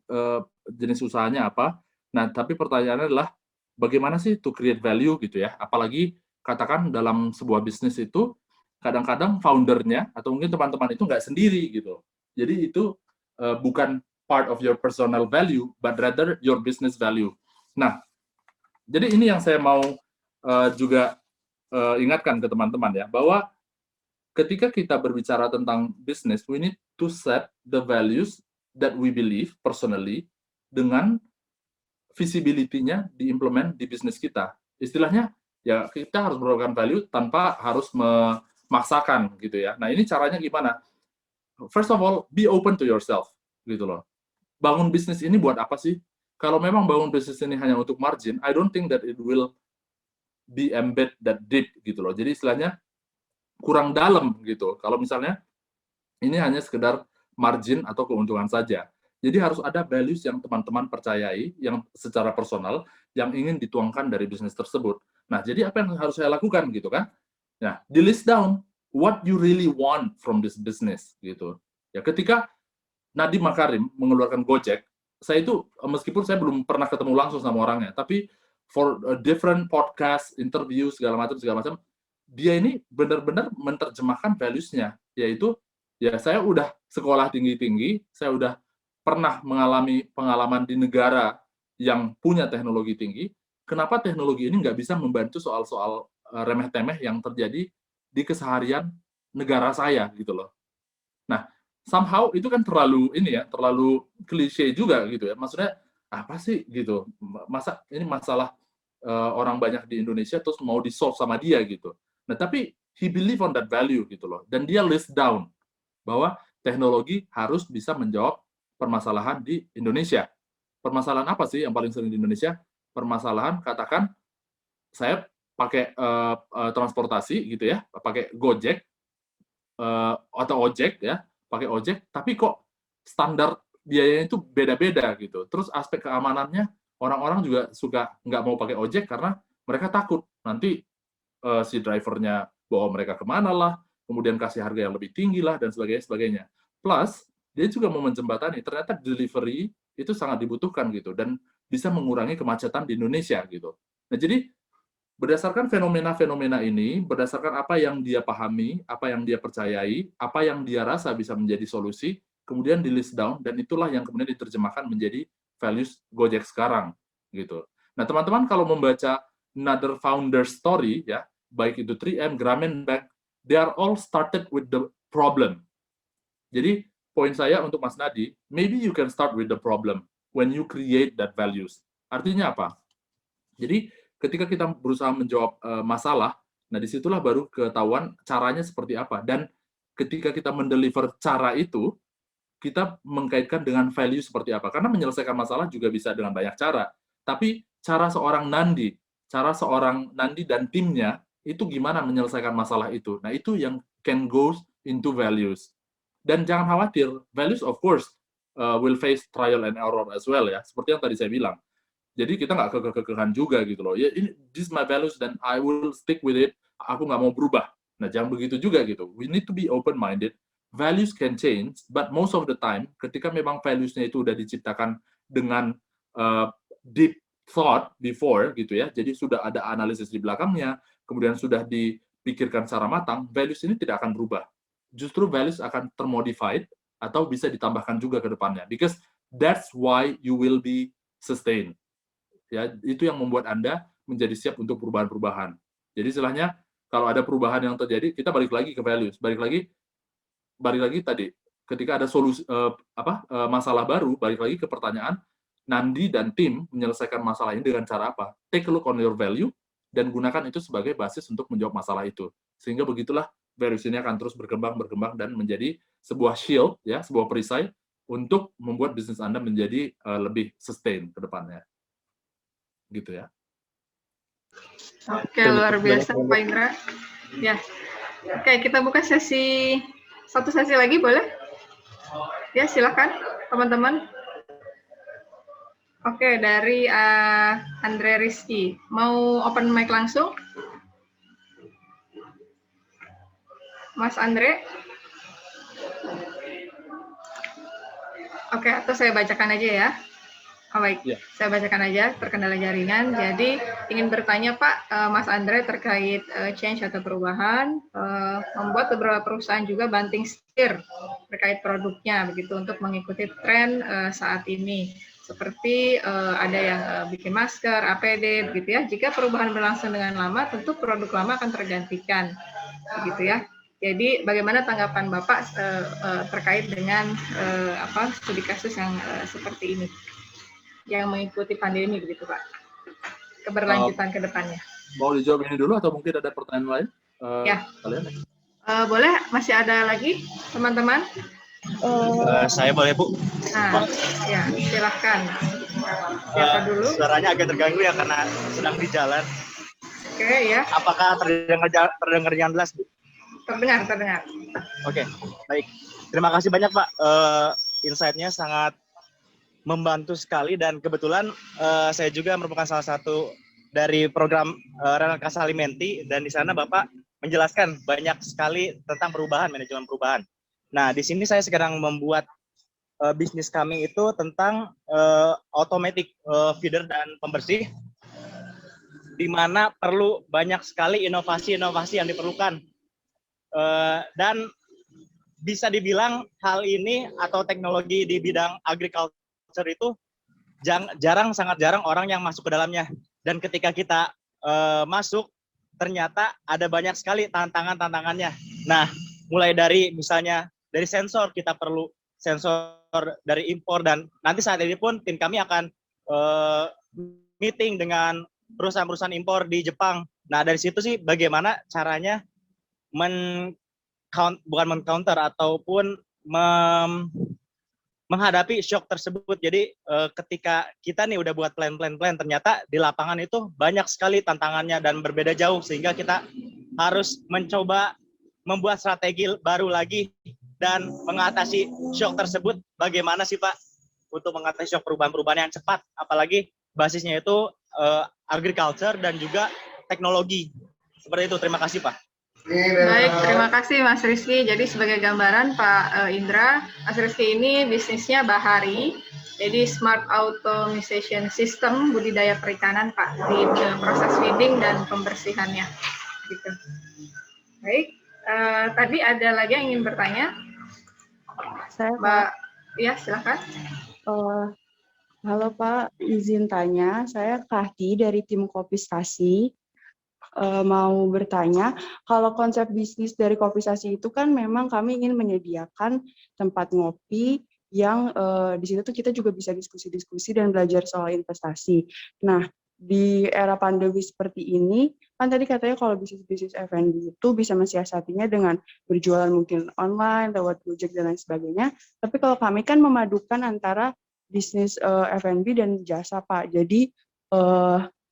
jenis usahanya apa. Nah, tapi pertanyaannya adalah bagaimana sih to create value gitu ya. Apalagi katakan dalam sebuah bisnis itu kadang-kadang foundernya atau mungkin teman-teman itu nggak sendiri gitu. Jadi itu bukan part of your personal value, but rather your business value. Nah, jadi ini yang saya mau juga ingatkan ke teman-teman ya, bahwa ketika kita berbicara tentang bisnis, we need to set the values that we believe personally dengan visibility-nya diimplement di bisnis kita. Istilahnya, ya kita harus memberikan value tanpa harus memaksakan gitu ya. Nah, ini caranya gimana? First of all, be open to yourself, gitu loh. Bangun bisnis ini buat apa sih? Kalau memang bangun bisnis ini hanya untuk margin, I don't think that it will be embed that deep, gitu loh. Jadi istilahnya kurang dalam gitu. Kalau misalnya ini hanya sekedar margin atau keuntungan saja. Jadi harus ada values yang teman-teman percayai, yang secara personal, yang ingin dituangkan dari bisnis tersebut. Nah, jadi apa yang harus saya lakukan gitu kan? Nah, di list down what you really want from this business gitu. Ya, ketika Nadiem Makarim mengeluarkan Gojek, saya itu meskipun saya belum pernah ketemu langsung sama orangnya, tapi for a different podcast, interview segala macam, dia ini benar-benar menerjemahkan values-nya, yaitu ya saya udah sekolah tinggi-tinggi, saya udah pernah mengalami pengalaman di negara yang punya teknologi tinggi, kenapa teknologi ini nggak bisa membantu soal-soal remeh-temeh yang terjadi di keseharian negara saya gitu loh. Nah, somehow itu kan terlalu ini ya, terlalu klise juga gitu ya. Maksudnya apa sih gitu? Masa ini masalah orang banyak di Indonesia terus mau di-solve sama dia gitu. Nah, tapi he believe on that value gitu loh. Dan dia list down bahwa teknologi harus bisa menjawab permasalahan di Indonesia. Permasalahan apa sih yang paling sering di Indonesia? Permasalahan katakan saya pakai transportasi gitu ya, pakai Gojek atau ojek ya, pakai ojek, tapi kok standar biayanya itu beda-beda gitu. Terus aspek keamanannya orang-orang juga suka nggak mau pakai ojek karena mereka takut nanti si drivernya bawa mereka kemana lah, kemudian kasih harga yang lebih tinggi lah dan sebagainya. Plus dia juga mau menjembatani ternyata delivery itu sangat dibutuhkan gitu dan bisa mengurangi kemacetan di Indonesia gitu. Nah, jadi berdasarkan fenomena-fenomena ini, berdasarkan apa yang dia pahami, apa yang dia percayai, apa yang dia rasa bisa menjadi solusi, kemudian di list down, dan itulah yang kemudian diterjemahkan menjadi values Gojek sekarang, gitu. Nah, teman-teman kalau membaca another founder story, ya, baik itu 3M, Grameen Bank, they are all started with the problem. Jadi, poin saya untuk Mas Nadi, maybe you can start with the problem when you create that values. Artinya apa? Jadi, ketika kita berusaha menjawab masalah, nah disitulah baru ketahuan caranya seperti apa. Dan ketika kita mendeliver cara itu, kita mengkaitkan dengan value seperti apa. Karena menyelesaikan masalah juga bisa dengan banyak cara. Tapi cara seorang Nandi dan timnya, itu gimana menyelesaikan masalah itu. Nah, itu yang can go into values. Dan jangan khawatir, values of course will face trial and error as well ya. Seperti yang tadi saya bilang. Jadi kita nggak kekeh-kekehan juga gitu loh. Ya, this is my values dan I will stick with it. Aku nggak mau berubah. Nah, jangan begitu juga gitu. We need to be open-minded. Values can change, but most of the time, ketika memang values-nya itu udah diciptakan dengan deep thought before gitu ya, jadi sudah ada analisis di belakangnya, kemudian sudah dipikirkan secara matang, values ini tidak akan berubah. Justru values akan termodified atau bisa ditambahkan juga ke depannya. Because that's why you will be sustained. Ya, itu yang membuat Anda menjadi siap untuk perubahan-perubahan. Jadi istilahnya kalau ada perubahan yang terjadi, kita balik lagi ke values, balik lagi tadi ketika ada solusi masalah baru, balik lagi ke pertanyaan Nandi dan tim menyelesaikan masalah ini dengan cara apa? Take a look on your value dan gunakan itu sebagai basis untuk menjawab masalah itu. Sehingga begitulah values ini akan terus berkembang dan menjadi sebuah shield ya, sebuah perisai untuk membuat bisnis Anda menjadi lebih sustain ke depannya. Gitu ya. Oke, luar biasa Pak Indra. Ya. Oke, kita buka satu sesi lagi boleh? Ya, silakan teman-teman. Oke, dari Andre Rizky. Mau open mic langsung? Mas Andre? Oke, atau saya bacakan aja ya. Oh, baik, ya. Saya bacakan aja, terkendala jaringan. Jadi ingin bertanya Pak, Mas Andre terkait change atau perubahan, membuat beberapa perusahaan juga banting setir terkait produknya, begitu untuk mengikuti tren saat ini. Seperti ada yang bikin masker, APD, begitu ya. Jika perubahan berlangsung dengan lama, tentu produk lama akan tergantikan, begitu ya. Jadi bagaimana tanggapan Bapak terkait dengan studi kasus yang seperti ini? Yang mengikuti pandemi begitu Pak, keberlanjutan ke depannya. Mau dijawab ini dulu atau mungkin ada pertanyaan lain? Ya, kalian? Boleh, masih ada lagi teman-teman? Saya boleh Bu? Nah, ya silahkan. Siapa dulu? Suaranya agak terganggu ya karena sedang di jalan. Oke ya. Apakah terdengar yang jelas Bu? Terdengar. Oke, baik. Terima kasih banyak Pak. Insight-nya sangat membantu sekali dan kebetulan saya juga merupakan salah satu dari program Renal Casa Alimenti dan di sana Bapak menjelaskan banyak sekali tentang manajemen perubahan. Nah, di sini saya sekarang membuat bisnis kami itu tentang automatic feeder dan pembersih, di mana perlu banyak sekali inovasi-inovasi yang diperlukan dan bisa dibilang hal ini atau teknologi di bidang agriculture itu sangat jarang orang yang masuk ke dalamnya. Dan ketika kita masuk, ternyata ada banyak sekali tantangannya. Nah, mulai dari misalnya dari sensor, kita perlu sensor dari impor, dan nanti saat ini pun tim kami akan meeting dengan perusahaan-perusahaan impor di Jepang. Nah, dari situ sih bagaimana caranya bukan men-counter ataupun menghadapi shock tersebut. Jadi ketika kita nih udah buat plan, ternyata di lapangan itu banyak sekali tantangannya dan berbeda jauh, sehingga kita harus mencoba membuat strategi baru lagi dan mengatasi shock tersebut. Bagaimana sih Pak untuk mengatasi shock perubahan-perubahan yang cepat, apalagi basisnya itu agriculture dan juga teknologi. Seperti itu, terima kasih Pak. Baik, terima kasih Mas Rizky. Jadi sebagai gambaran Pak Indra, Mas Rizky ini bisnisnya Bahari, jadi Smart Automation System budidaya perikanan Pak, di proses feeding dan pembersihannya. Gitu. Baik, tadi ada lagi yang ingin bertanya? Saya Mbak, ya silakan. Halo Pak, izin tanya, saya Kahdi dari tim Kopisasi. Mau bertanya, kalau konsep bisnis dari Kopisasi itu kan memang kami ingin menyediakan tempat ngopi yang di situ tuh kita juga bisa diskusi-diskusi dan belajar soal investasi. Nah, di era pandemi seperti ini, Kan tadi katanya kalau bisnis-bisnis F&B itu bisa mensiasatinya dengan berjualan mungkin online, lewat Gojek dan lain sebagainya. Tapi kalau kami kan memadukan antara bisnis F&B dan jasa, Pak. Jadi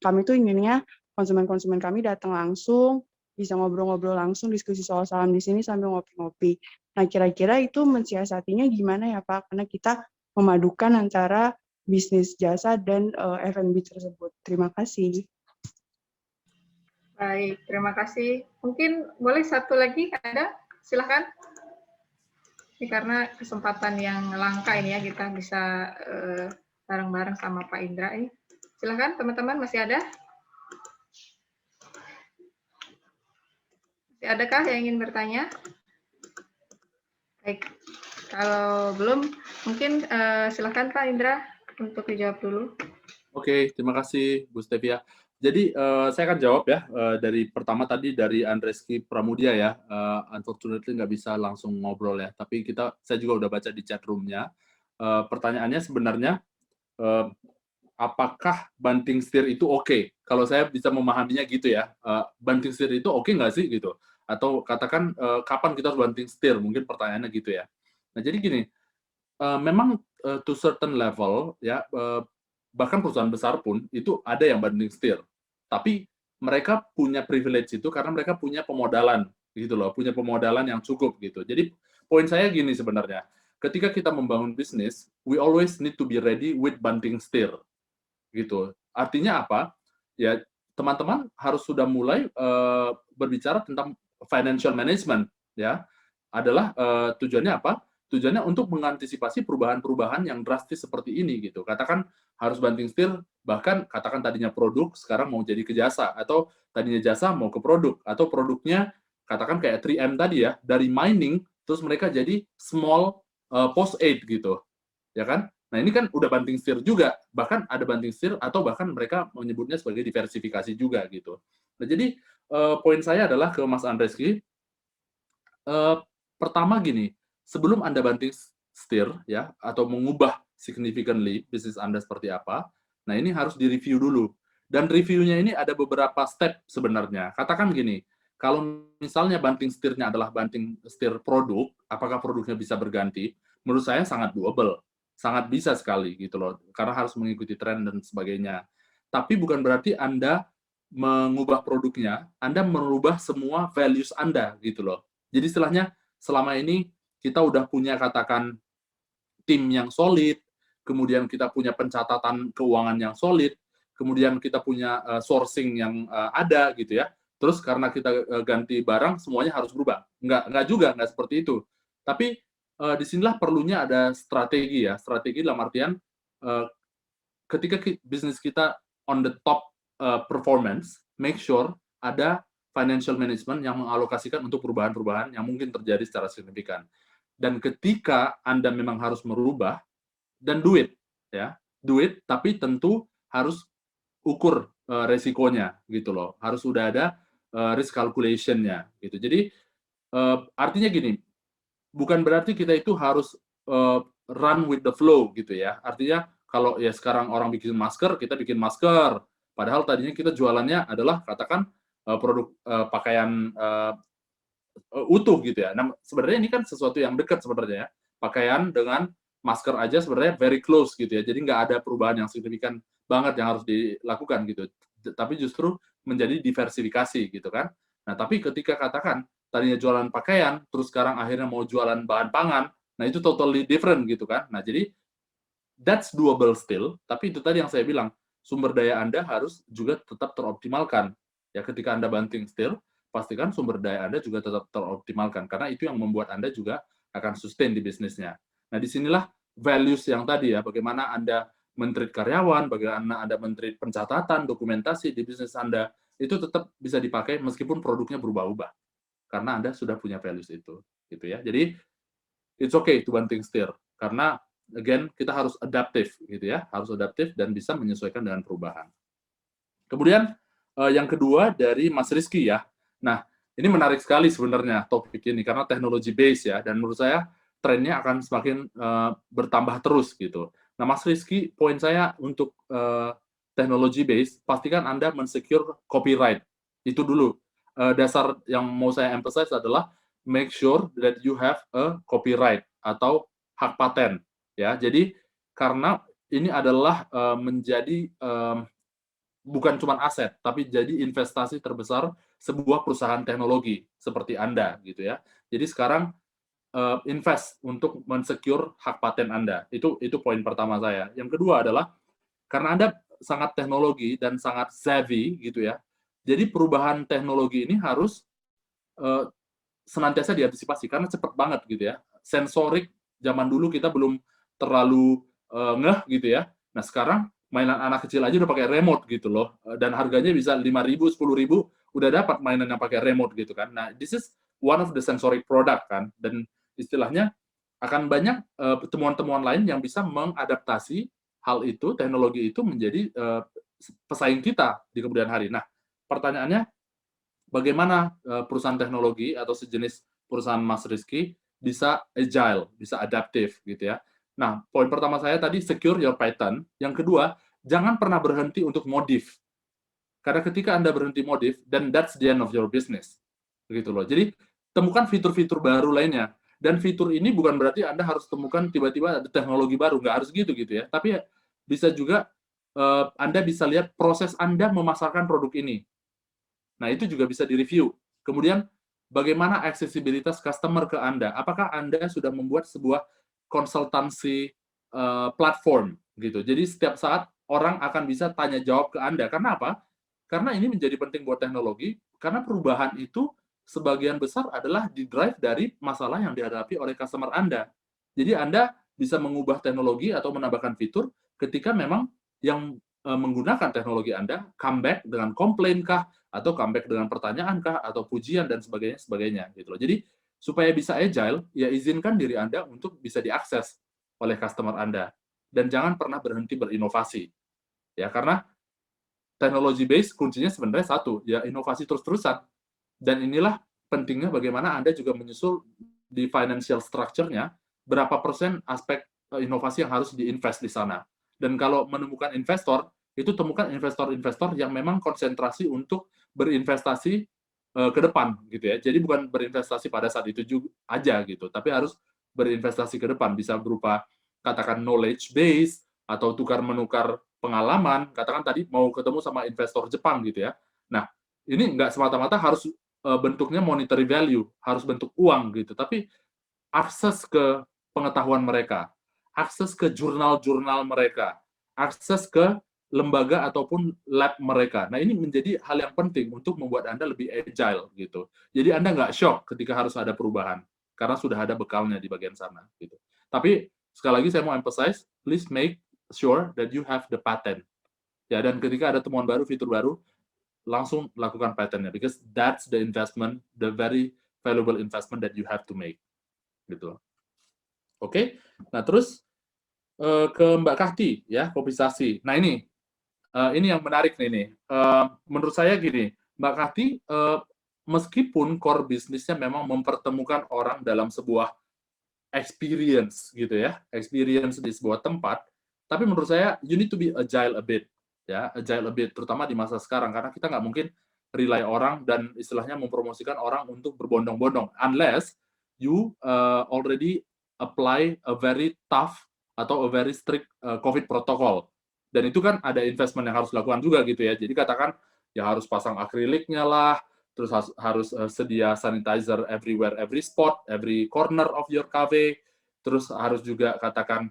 kami tuh inginnya konsumen-konsumen kami datang langsung, bisa ngobrol-ngobrol langsung, diskusi soal saham di sini sambil ngopi-ngopi. Nah, kira-kira itu mensiasatinya gimana ya, Pak? Karena kita memadukan antara bisnis jasa dan F&B tersebut. Terima kasih. Baik, terima kasih. Mungkin boleh satu lagi ada? Silahkan. Ini karena kesempatan yang langka ini ya, kita bisa bareng-bareng sama Pak Indra ini. Silahkan teman-teman, masih ada? Masih adakah yang ingin bertanya? Baik, kalau belum, mungkin silahkan Pak Indra untuk dijawab dulu. Oke, terima kasih Bu Stevia. Jadi saya akan jawab ya, dari pertama tadi dari Andreski Pramudia ya, unfortunately nggak bisa langsung ngobrol ya, tapi saya juga udah baca di chat room-nya. Pertanyaannya sebenarnya, apakah banting setir itu oke? Kalau saya bisa memahaminya gitu ya, banting setir itu oke nggak sih gitu? Atau katakan kapan kita harus banting setir? Mungkin pertanyaannya gitu ya. Nah jadi gini, memang to certain level ya, bahkan perusahaan besar pun itu ada yang banting setir. Tapi mereka punya privilege itu karena mereka punya pemodalan gitu loh, punya pemodalan yang cukup gitu. Jadi poin saya gini sebenarnya, ketika kita membangun bisnis, we always need to be ready with banting setir gitu. Artinya apa? Ya teman-teman harus sudah mulai berbicara tentang financial management ya. Adalah tujuannya apa? Tujuannya untuk mengantisipasi perubahan-perubahan yang drastis seperti ini gitu. Katakan harus banting setir, bahkan katakan tadinya produk sekarang mau jadi ke jasa, atau tadinya jasa mau ke produk, atau produknya katakan kayak 3M tadi ya, dari mining terus mereka jadi small post aid gitu. Ya kan? Nah, ini kan udah banting setir juga, bahkan ada banting setir atau bahkan mereka menyebutnya sebagai diversifikasi juga gitu. Nah, jadi poin saya adalah ke Mas Andreski, pertama gini, sebelum Anda banting setir ya atau mengubah significantly bisnis Anda seperti apa, nah ini harus direview dulu. Dan reviewnya ini ada beberapa step sebenarnya. Katakan gini, kalau misalnya banting setirnya adalah banting setir produk, apakah produknya bisa berganti? Menurut saya sangat doable, sangat bisa sekali gitu loh, karena harus mengikuti tren dan sebagainya. Tapi bukan berarti Anda mengubah produknya, Anda merubah semua values Anda gitu loh. Jadi istilahnya selama ini kita udah punya katakan tim yang solid, kemudian kita punya pencatatan keuangan yang solid, kemudian kita punya sourcing yang ada gitu ya. Terus karena kita ganti barang semuanya harus berubah. Enggak juga, enggak seperti itu. Tapi disinilah perlunya ada strategi ya. Strategi dalam artian ketika bisnis kita on the top performance, make sure ada financial management yang mengalokasikan untuk perubahan-perubahan yang mungkin terjadi secara signifikan. Dan ketika Anda memang harus merubah, dan do it, ya, do it, tapi tentu harus ukur resikonya, gitu loh. Harus sudah ada risk calculation-nya, gitu. Jadi artinya gini, bukan berarti kita itu harus run with the flow, gitu ya. Artinya kalau ya sekarang orang bikin masker, kita bikin masker. Padahal tadinya kita jualannya adalah katakan produk pakaian utuh gitu ya. Nah, sebenarnya ini kan sesuatu yang dekat sebenarnya ya. Pakaian dengan masker aja sebenarnya very close gitu ya. Jadi nggak ada perubahan yang signifikan banget yang harus dilakukan gitu. Tapi justru menjadi diversifikasi gitu kan. Nah, tapi ketika katakan tadinya jualan pakaian, terus sekarang akhirnya mau jualan bahan pangan, nah itu totally different gitu kan. Nah, jadi that's doable still, tapi itu tadi yang saya bilang, sumber daya Anda harus juga tetap teroptimalkan. Ya, ketika Anda banting setir, pastikan sumber daya Anda juga tetap teroptimalkan, karena itu yang membuat Anda juga akan sustain di bisnisnya. Nah, disinilah values yang tadi ya, bagaimana Anda men-treat karyawan, bagaimana Anda men-treat pencatatan, dokumentasi di bisnis Anda, itu tetap bisa dipakai meskipun produknya berubah-ubah. Karena Anda sudah punya values itu. Gitu ya. Jadi, it's okay to banting setir, karena again, kita harus adaptif gitu ya, harus adaptif dan bisa menyesuaikan dengan perubahan. Kemudian yang kedua dari Mas Rizky ya. Nah, ini menarik sekali sebenarnya topik ini karena teknologi base ya, dan menurut saya trennya akan semakin bertambah terus gitu. Nah, Mas Rizky, poin saya untuk teknologi base, pastikan Anda mensecure copyright Itu dulu. Dasar yang mau saya emphasize adalah make sure that you have a copyright atau hak paten. Ya, jadi karena ini adalah menjadi bukan cuma aset, tapi jadi investasi terbesar sebuah perusahaan teknologi seperti Anda, gitu ya. Jadi sekarang invest untuk mensecure hak paten Anda. Itu poin pertama saya. Yang kedua adalah karena Anda sangat teknologi dan sangat savvy, gitu ya. Jadi perubahan teknologi ini harus senantiasa diantisipasi karena cepat banget gitu ya. Sensorik zaman dulu kita belum terlalu ngeh gitu ya. Nah, sekarang mainan anak kecil aja udah pakai remote gitu loh. Dan harganya bisa 5.000, 10.000 udah dapat mainan yang pakai remote gitu kan. Nah, this is one of the sensoric product kan. Dan istilahnya akan banyak temuan-temuan lain yang bisa mengadaptasi hal itu, teknologi itu menjadi pesaing kita di kemudian hari. Nah, pertanyaannya, bagaimana perusahaan teknologi atau sejenis perusahaan Mas Rizky bisa agile, bisa adaptif gitu ya. Nah, poin pertama saya tadi secure your patent. Yang kedua, jangan pernah berhenti untuk modif. Karena ketika Anda berhenti modif, then that's the end of your business. Begitu loh. Jadi, temukan fitur-fitur baru lainnya. Dan fitur ini bukan berarti Anda harus temukan tiba-tiba ada teknologi baru, nggak harus gitu ya. Tapi bisa juga Anda bisa lihat proses Anda memasarkan produk ini. Nah, itu juga bisa direview. Kemudian, bagaimana aksesibilitas customer ke Anda? Apakah Anda sudah membuat sebuah konsultansi platform gitu. Jadi setiap saat orang akan bisa tanya jawab ke Anda. Karena apa? Karena ini menjadi penting buat teknologi, karena perubahan itu sebagian besar adalah di-drive dari masalah yang dihadapi oleh customer Anda. Jadi Anda bisa mengubah teknologi atau menambahkan fitur ketika memang yang menggunakan teknologi Anda comeback dengan komplain kah, atau comeback dengan pertanyaan kah, atau pujian dan sebagainya gitu loh. Jadi supaya bisa agile, ya izinkan diri Anda untuk bisa diakses oleh customer Anda dan jangan pernah berhenti berinovasi. Ya, karena teknologi base kuncinya sebenarnya satu, ya inovasi terus-terusan. Dan inilah pentingnya bagaimana Anda juga menyusul di financial structure-nya berapa persen aspek inovasi yang harus diinvest di sana. Dan kalau menemukan investor, itu temukan investor-investor yang memang konsentrasi untuk berinvestasi ke depan gitu ya. Jadi bukan berinvestasi pada saat itu juga aja gitu, tapi harus berinvestasi ke depan, bisa berupa katakan knowledge base atau tukar-menukar pengalaman. Katakan tadi mau ketemu sama investor Jepang gitu ya. Nah, ini nggak semata-mata harus bentuknya monetary value, harus bentuk uang gitu, tapi akses ke pengetahuan mereka, akses ke jurnal-jurnal mereka, akses ke lembaga ataupun lab mereka. Nah, ini menjadi hal yang penting untuk membuat Anda lebih agile gitu. Jadi Anda nggak shock ketika harus ada perubahan karena sudah ada bekalnya di bagian sana gitu. Tapi sekali lagi saya mau emphasize, please make sure that you have the patent. Ya, dan ketika ada temuan baru, fitur baru, langsung lakukan patentnya because that's the investment, the very valuable investment that you have to make. Gitu. Oke. Nah, terus ke Mbak Kahti ya, kopisasi. Nah, ini yang menarik nih. Menurut saya gini, Mbak Kahti meskipun core bisnisnya memang mempertemukan orang dalam sebuah experience gitu ya, experience di sebuah tempat, tapi menurut saya you need to be agile a bit ya, agile a bit terutama di masa sekarang karena kita nggak mungkin rely orang dan istilahnya mempromosikan orang untuk berbondong-bondong unless you already apply a very tough atau a very strict COVID protocol. Dan itu kan ada investment yang harus dilakukan juga gitu ya. Jadi katakan ya harus pasang akriliknya lah, terus harus sedia sanitizer everywhere, every spot, every corner of your cafe, terus harus juga katakan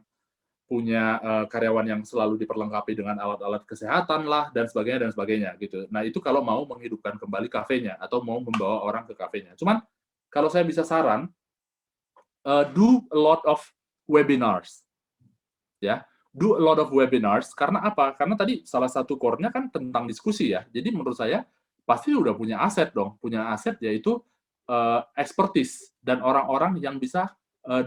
punya karyawan yang selalu diperlengkapi dengan alat-alat kesehatan lah, dan sebagainya gitu. Nah, itu kalau mau menghidupkan kembali kafenya, atau mau membawa orang ke kafenya. Cuman, kalau saya bisa saran, do a lot of webinars. Ya, do a lot of webinars, karena apa? Karena tadi salah satu core-nya kan tentang diskusi ya, jadi menurut saya, pasti udah punya aset dong, punya aset yaitu expertise dan orang-orang yang bisa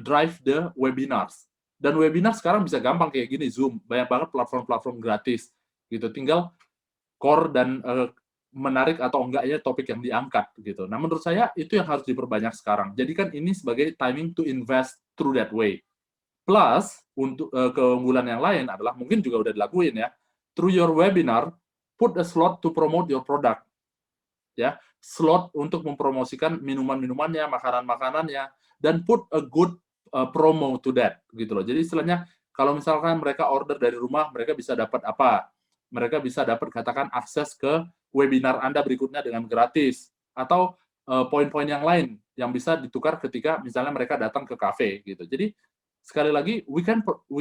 drive the webinars. Dan webinar sekarang bisa gampang kayak gini, Zoom, banyak banget platform-platform gratis, gitu. Tinggal core dan menarik atau enggaknya topik yang diangkat, gitu. Nah, menurut saya itu yang harus diperbanyak sekarang. Jadikan ini sebagai timing to invest through that way. Plus, untuk keunggulan yang lain adalah mungkin juga udah dilakuin ya, through your webinar, put a slot to promote your product. ya, slot untuk mempromosikan minuman-minumannya, makanan-makanannya, dan put a good promo to that, gitu loh. Jadi istilahnya, kalau misalkan mereka order dari rumah, mereka bisa dapat apa? Mereka bisa dapat katakan akses ke webinar Anda berikutnya dengan gratis, atau poin-poin yang lain yang bisa ditukar ketika misalnya mereka datang ke kafe gitu. Jadi sekali lagi we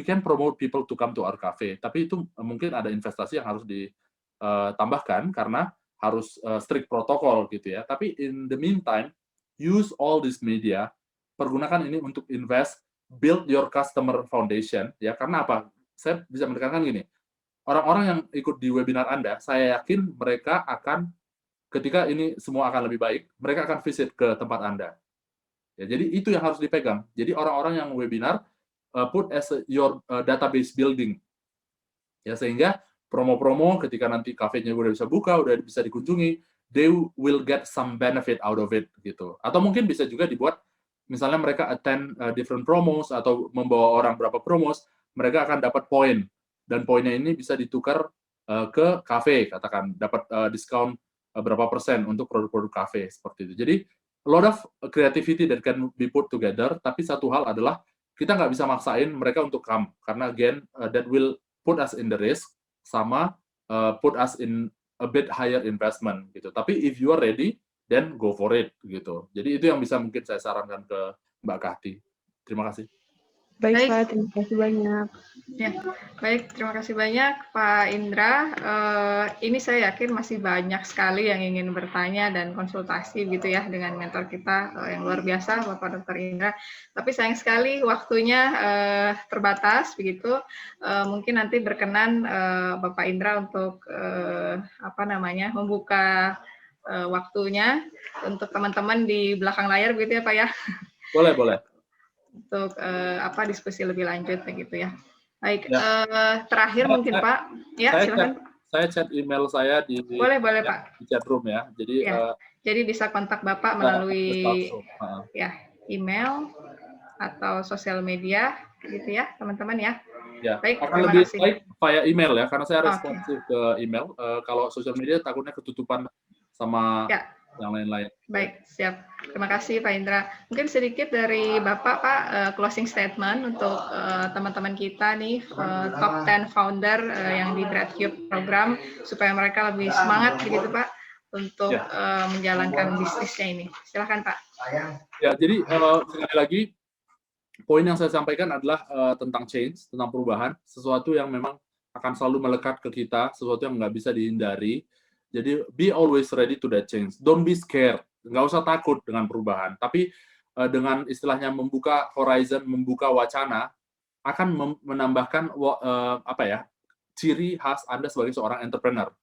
can promote people to come to our cafe, tapi itu mungkin ada investasi yang harus ditambahkan karena harus strict protokol gitu ya. Tapi in the meantime, use all this media, pergunakan ini untuk invest, build your customer foundation ya. Karena apa? Saya bisa menekankan gini, orang-orang yang ikut di webinar Anda, saya yakin mereka akan, ketika ini semua akan lebih baik, mereka akan visit ke tempat Anda. Ya, jadi itu yang harus dipegang. Jadi orang-orang yang webinar, put as your database building. Ya, sehingga promo-promo ketika nanti kafenya udah bisa buka, udah bisa dikunjungi, they will get some benefit out of it gitu. Atau mungkin bisa juga dibuat, misalnya mereka attend different promos atau membawa orang berapa promos, mereka akan dapat poin, dan poinnya ini bisa ditukar ke kafe, katakan dapat diskon berapa persen untuk produk-produk kafe seperti itu. Jadi a lot of creativity that can be put together, tapi satu hal adalah kita nggak bisa maksain mereka untuk come, karena again that will put us in the risk, sama put us in a bit higher investment gitu. Tapi if you are ready, then go for it gitu. Jadi itu yang bisa mungkin saya sarankan ke Mbak Kahti. Terima kasih. Baik, Pak, terima kasih banyak. Ya, baik, terima kasih banyak Pak Indra. Ini saya yakin masih banyak sekali yang ingin bertanya dan konsultasi gitu ya dengan mentor kita yang luar biasa, Bapak Dr. Indra. Tapi sayang sekali waktunya terbatas begitu. Mungkin nanti berkenan Bapak Indra untuk membuka waktunya untuk teman-teman di belakang layar begitu ya Pak ya. Boleh, boleh. Untuk diskusi lebih lanjut begitu ya. Baik, ya. Terakhir mungkin Pak, ya silakan. Saya chat email saya di boleh Pak, di chat room ya. Jadi ya. Jadi bisa kontak Bapak melalui ya email atau sosial media gitu ya teman-teman ya. Ya, baik, akan lebih baik via email ya, karena saya responsif ke email. Kalau sosial media takutnya ketutupan sama ya. Yang lain-lain. Baik, siap. Terima kasih Pak Indra. Mungkin sedikit dari Bapak, Pak, closing statement untuk teman-teman kita nih, top 10 founder yang di Breadcube program, supaya mereka lebih semangat begitu Pak, untuk menjalankan bisnisnya ini. Silakan Pak. Ya, jadi sekali lagi, poin yang saya sampaikan adalah tentang change, tentang perubahan, sesuatu yang memang akan selalu melekat ke kita, sesuatu yang nggak bisa dihindari. Jadi, be always ready to that change. Don't be scared. Nggak usah takut dengan perubahan. Tapi dengan istilahnya membuka horizon, membuka wacana, akan menambahkan ciri khas Anda sebagai seorang entrepreneur.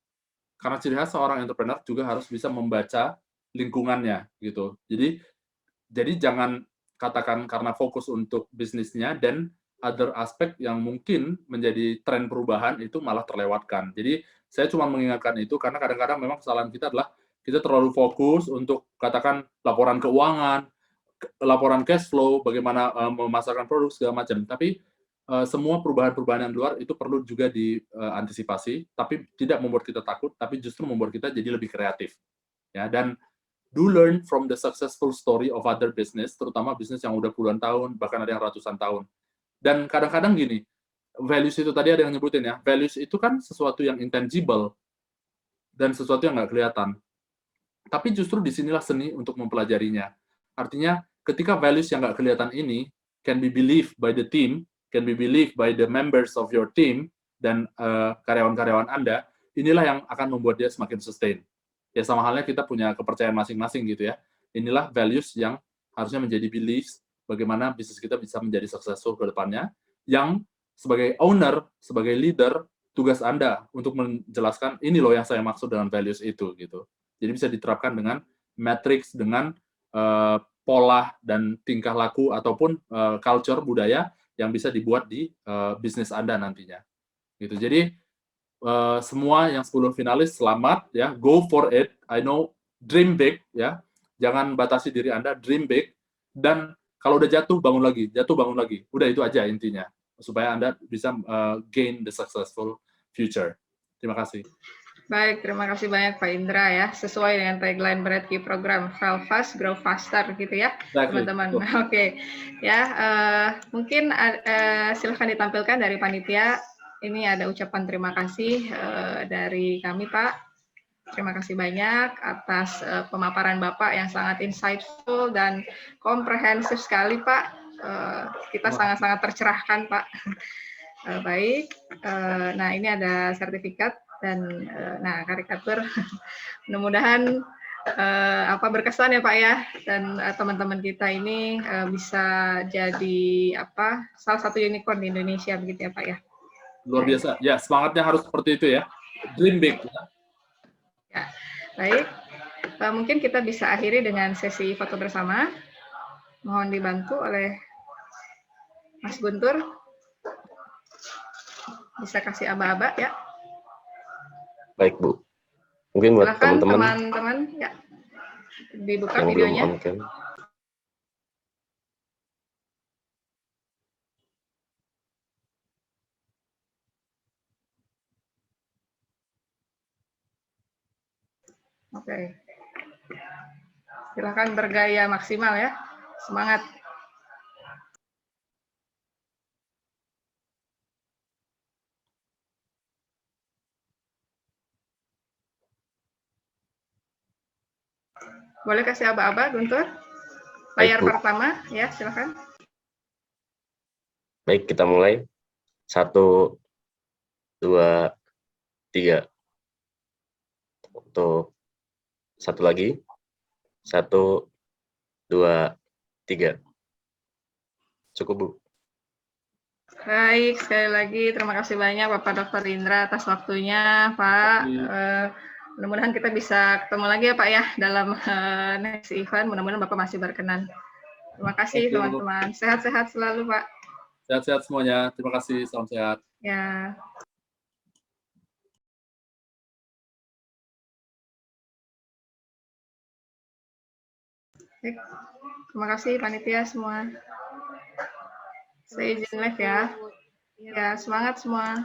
Karena ciri khas seorang entrepreneur juga harus bisa membaca lingkungannya, gitu. Jadi jangan katakan karena fokus untuk bisnisnya dan other aspek yang mungkin menjadi tren perubahan itu malah terlewatkan. Jadi saya cuma mengingatkan itu karena kadang-kadang memang kesalahan kita adalah kita terlalu fokus untuk katakan laporan keuangan, laporan cash flow, bagaimana memasarkan produk segala macam. Tapi semua perubahan-perubahan yang luar itu perlu juga diantisipasi, tapi tidak membuat kita takut, tapi justru membuat kita jadi lebih kreatif. Ya, dan do learn from the successful story of other business, terutama bisnis yang udah puluhan tahun, bahkan ada yang ratusan tahun. Dan kadang-kadang gini, values itu tadi ada yang nyebutin ya, values itu kan sesuatu yang intangible dan sesuatu yang nggak kelihatan. Tapi justru disinilah seni untuk mempelajarinya. Artinya, ketika values yang nggak kelihatan ini can be believed by the team, can be believed by the members of your team, dan karyawan-karyawan Anda, inilah yang akan membuat dia semakin sustain. Ya sama halnya kita punya kepercayaan masing-masing gitu ya. Inilah values yang harusnya menjadi beliefs, bagaimana bisnis kita bisa menjadi successful ke depannya, yang sebagai owner, sebagai leader, tugas Anda untuk menjelaskan ini loh yang saya maksud dengan values itu gitu. Jadi bisa diterapkan dengan matrix, dengan pola dan tingkah laku ataupun culture budaya yang bisa dibuat di bisnis Anda nantinya. Gitu. Jadi semua yang 10 finalis selamat ya, go for it. I know, dream big ya. Jangan batasi diri Anda, dream big, dan kalau udah jatuh bangun lagi, jatuh bangun lagi. Udah itu aja intinya, supaya Anda bisa gain the successful future. Terima kasih. Baik, terima kasih banyak Pak Indra ya. Sesuai dengan tagline Bradkey Program, Fail Fast, Grow Faster gitu ya, teman-teman. Oke, ya mungkin silahkan ditampilkan dari panitia. Ini ada ucapan terima kasih dari kami Pak. Terima kasih banyak atas pemaparan Bapak yang sangat insightful dan komprehensif sekali Pak. Kita sangat-sangat tercerahkan Pak. Baik, nah ini ada sertifikat dan nah karikatur. Mudah-mudahan berkesan ya Pak ya, dan teman-teman kita ini bisa jadi salah satu unicorn di Indonesia begitu ya Pak ya. Luar biasa. Ya, semangatnya harus seperti itu ya. Dream big. Ya, baik. Mungkin kita bisa akhiri dengan sesi foto bersama. Mohon dibantu oleh Mas Guntur. Bisa kasih aba-aba ya. Baik Bu. Mungkin buat silakan teman-teman ya. Dibuka yang videonya. belum on cam. Oke. Silakan bergaya maksimal ya. Semangat. Boleh kasih aba-aba, Guntur? Layar Baik, Bu. pertama, ya, silakan. Baik, kita mulai. 1, 2, 3. Untuk satu lagi. 1, 2, 3. Cukup, Bu. Baik, sekali lagi terima kasih banyak Bapak Dr. Indra atas waktunya, Pak. Mudah-mudahan kita bisa ketemu lagi ya Pak ya dalam next event. Mudah-mudahan Bapak masih berkenan. Terima kasih teman-teman. Sehat-sehat selalu Pak. Sehat-sehat semuanya. Terima kasih. Salam sehat. Ya. Baik. Terima kasih panitia semua. Saya izin live ya. Ya, semangat semua.